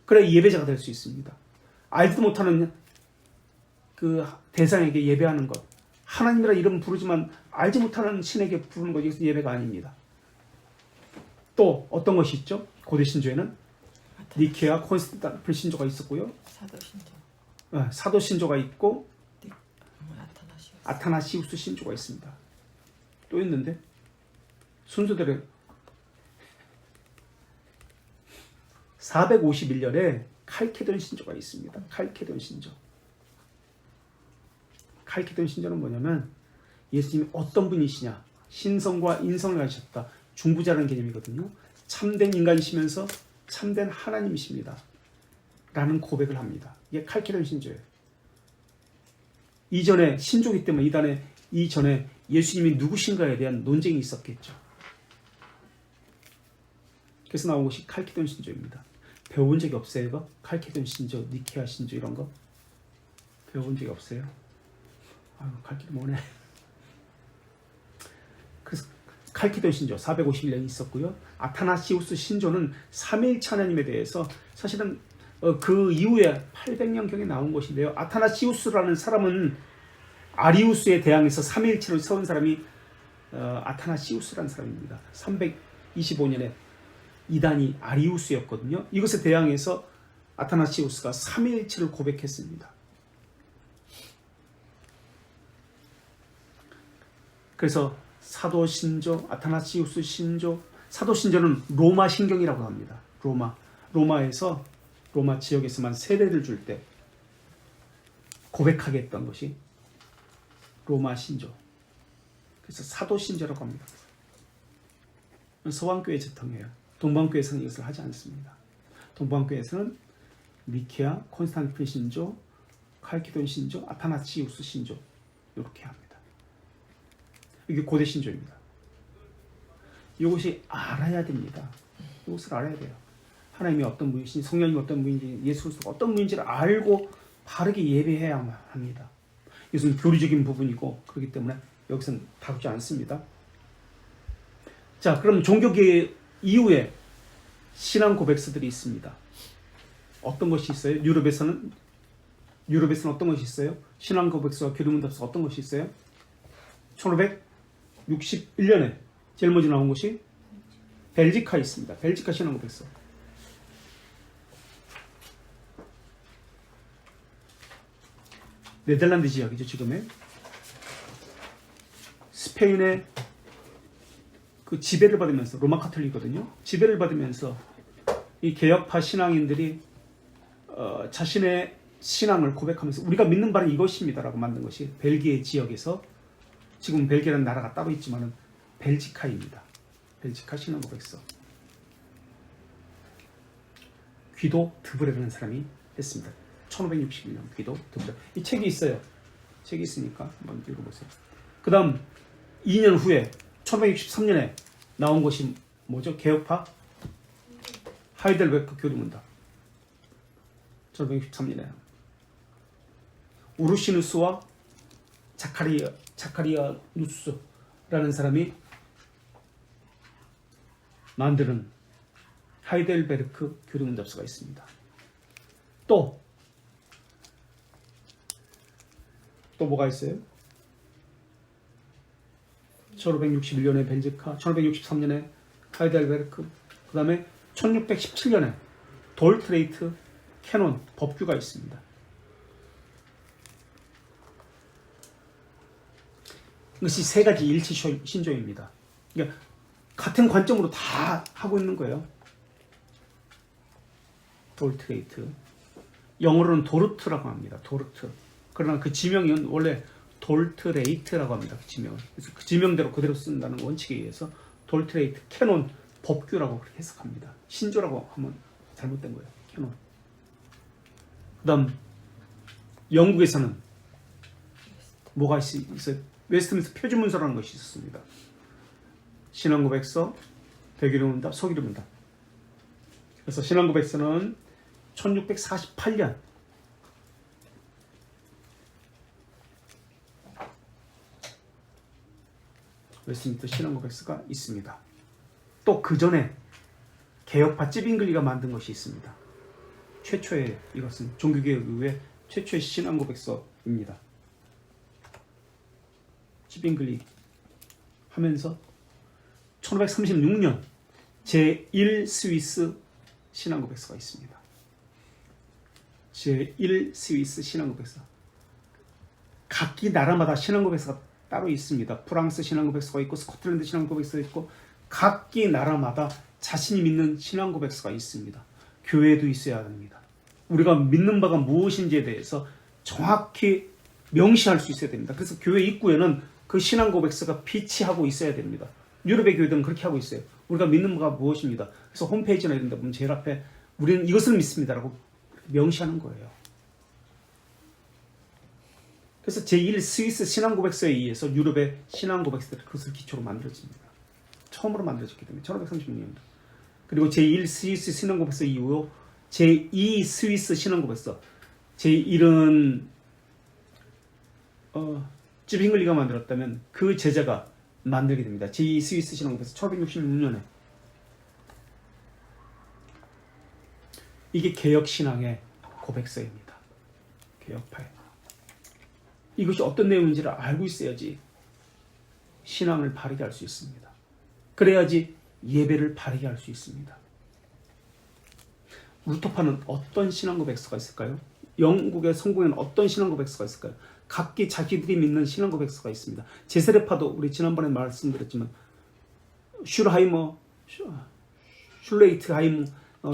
그래야 예배자가 될 수 있습니다. 알지도 못하는 그 대상에게 예배하는 것, 하나님이라 이름 부르지만 알지 못하는 신에게 부르는 것이 이것은 예배가 아닙니다. 또 어떤 것이 있죠? 고대 신조에는 니케아 콘스탄티플 신조가 있었고요. 사도 신조가 있고, 아타나시우스 신조가 있습니다. 또 있는데 순서대로 451년에 칼케돈 신조가 있습니다. 칼케돈 신조. 칼케돈 신조는 뭐냐면 예수님이 어떤 분이시냐, 신성과 인성을 가지셨다, 중부자라는 개념이거든요. 참된 인간이시면서 참된 하나님이십니다 라는 고백을 합니다. 이게 칼케돈 신조예요. 이전에 신조기 때문에 이전에 예수님이 누구신가에 대한 논쟁이 있었겠죠. 그래서 나온 것이 칼케돈 신조입니다. 배워본 적이 없어요? 이거? 칼케돈 신조, 니케아 신조 이런 거 배워본 적이 없어요? 아유, 칼케돈 뭐네. 그래서 칼케돈 신조 451년 있었고요. 아타나시우스 신조는 삼위일체 하나님에 대해서 사실은 그 이후에 800년경에 나온 것인데요. 아타나시우스라는 사람은 아리우스에 대항해서 삼위일체를 세운 사람이 아타나시우스라는 사람입니다. 325년에 이단이 아리우스였거든요. 이것에 대항해서 아타나시우스가 삼위일체를 고백했습니다. 그래서 사도신조, 아타나시우스 신조, 사도신조는 로마 신경이라고 합니다. 로마에서 로마 지역에서만 세례를 줄 때 고백하게 했던 것이 로마 신조. 그래서 사도신조라고 합니다. 서방교회 지통이에요. 동방교회에서는 이것을 하지 않습니다. 동방교회에서는 니케아, 콘스탄티누스 신조, 칼키돈 신조, 아타나시우스 신조 이렇게 합니다. 이게 고대 신조입니다. 이것이 알아야 됩니다. 이것을 알아야 돼요. 하나님이 어떤 분이신지, 성령님이 어떤 분인지, 예수 그리스도가 어떤 분인지를 알고 바르게 예배해야만 합니다. 이것은 교리적인 부분이고 그렇기 때문에 여기서는 다루지 않습니다. 자, 그럼 종교개혁 이후에 신앙 고백서들이 있습니다. 어떤 것이 있어요? 유럽에서는 어떤 것이 있어요? 신앙 고백서와 교리문답서 어떤 것이 있어요? 1561년에 제일 먼저 나온 것이 벨지카에 있습니다. 벨지카 신앙 고백서. 네덜란드 지역이죠, 지금의. 스페인의 그 지배를 받으면서, 로마 카톨릭이거든요. 지배를 받으면서 이 개혁파 신앙인들이 자신의 신앙을 고백하면서 우리가 믿는 바는 이것입니다라고 만든 것이 벨기에 지역에서, 지금 벨기에라는 나라가 따로 있지만은 벨지카입니다. 벨지카 신앙 고백서. 귀도 드브레라는 사람이 했습니다. 1561년 귀도 드브레. 이 책이 있어요. 책이 있으니까 한번 읽어보세요. 그 다음 2년 후에 1563년에 나온 것이 뭐죠? 개혁파 하이델베르크 교리문답. 1563년에 우르시누스와 자카리아누스라는 사람이 만드는 하이델베르크 교리문답서가 있습니다. 또 뭐가 있어요? 1561년에 벨지카, 1563년에 하이델베르크, 그 다음에 1617년에 돌트레이트 캐논 법규가 있습니다. 이것이 세 가지 일치 신조입니다. 그러니까 같은 관점으로 다 하고 있는 거예요. 돌트레이트. 영어로는 도르트라고 합니다. 도르트. 그러나 그 지명은 원래 돌트레이트라고 합니다. 그 지명은. 그래서 그 지명대로 그대로 쓴다는 원칙에 의해서 돌트레이트, 캐논, 법규라고 그렇게 해석합니다. 신조라고 하면 잘못된 거예요. 캐논. 그 다음 영국에서는 뭐가 있어요? 웨스트민스터 표준문서라는 것이 있었습니다. 신앙고백서, 대교리문답, 소교리문답. 그래서 신앙고백서는 1648년 웨스트민스터 신앙고백서가 있습니다. 또 그 전에 개혁파 찌빙글리가 만든 것이 있습니다. 최초의, 이것은 종교개혁 이후에 최초의 신앙고백서입니다. 찌빙글리 하면서 1536년 제1 스위스 신앙고백서가 있습니다. 제1 스위스 신앙고백서. 각기 나라마다 신앙고백서가 따로 있습니다. 프랑스 신앙고백서가 있고 스코틀랜드 신앙고백서가 있고 각기 나라마다 자신이 믿는 신앙고백서가 있습니다. 교회도 있어야 합니다. 우리가 믿는 바가 무엇인지에 대해서 정확히 명시할 수 있어야 됩니다. 그래서 교회 입구에는 그 신앙고백서가 비치하고 있어야 됩니다. 유럽의 교회들은 그렇게 하고 있어요. 우리가 믿는 바가 무엇입니다. 그래서 홈페이지나 이런 데 보면 제일 앞에 우리는 이것을 믿습니다라고 명시하는 거예요. 그래서 제1 스위스 신앙고백서에 의해서 유럽의 신앙고백서들이 그것을 기초로 만들어집니다. 처음으로 만들어졌기 때문에 1536년도. 그리고 제1 스위스 신앙고백서 이후 제2 스위스 신앙고백서. 제1은 찌빙글리가 만들었다면 그 제자가 만들게 됩니다. 제2 스위스 신앙고백서 1566년에. 이게 개혁신앙의 고백서입니다. 개혁파의. 이것이 어떤 내용인지를 알고 있어야지 신앙을 바르게 할 수 있습니다. 그래야지 예배를 바르게 할 수 있습니다. 루터파는 어떤 신앙 고백서가 있을까요? 영국의 성공에는 어떤 신앙 고백서가 있을까요? 각기 자기들이 믿는 신앙 고백서가 있습니다. 제세례파도 우리 지난번에 말씀드렸지만 슐레이트하이머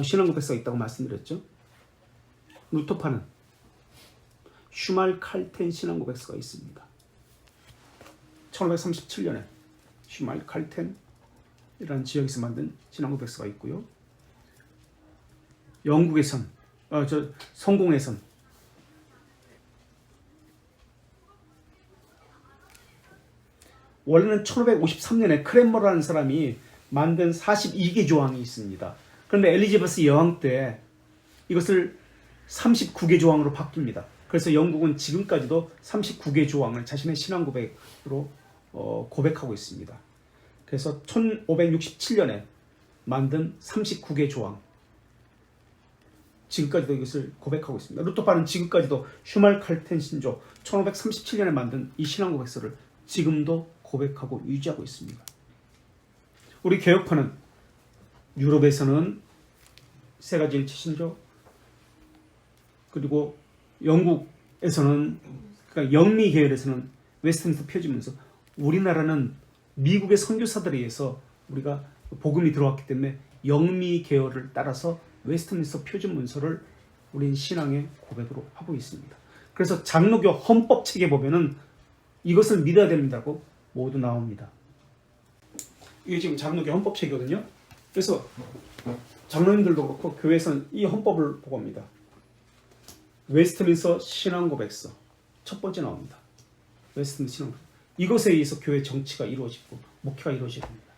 신앙 고백서가 있다고 말씀드렸죠. 루터파는 슈말칼텐 신앙 고백서가 있습니다. 1537년에 슈말칼텐이라는 지역에서 만든 신앙 고백서가 있고요. 영국에선 성공에선 원래는 1553년에 크랜머라는 사람이 만든 42개 조항이 있습니다. 그런데 엘리자베스 여왕 때 이것을 39개 조항으로 바뀝니다. 그래서 영국은 지금까지도 39개 조항을 자신의 신앙 고백으로 고백하고 있습니다. 그래서 1567년에 만든 39개 조항, 지금까지도 이것을 고백하고 있습니다. 루터파는 지금까지도 슈말칼텐 신조 1537년에 만든 이 신앙 고백서를 지금도 고백하고 유지하고 있습니다. 우리 개혁파는 유럽에서는 세 가지 일체 신조, 그리고 영국에서는, 그러니까 영미 계열에서는 웨스트민스터 표지문서, 우리나라는 미국의 선교사들에 의해서 우리가 복음이 들어왔기 때문에 영미 계열을 따라서 웨스트민스터 표준문서를 우린 신앙의 고백으로 하고 있습니다. 그래서 장로교 헌법 책에 보면은 이것을 믿어야 됩니다고 모두 나옵니다. 이게 지금 장로교 헌법 책이거든요. 그래서 장로님들도 그렇고 교회에서는 이 헌법을 보고 합니다. 웨스트민스터 신앙 고백서 첫 번째 나옵니다. 웨스트민스터 신앙 고백서. 이것에 의해서 교회 정치가 이루어지고 목회가 이루어져야 됩니다.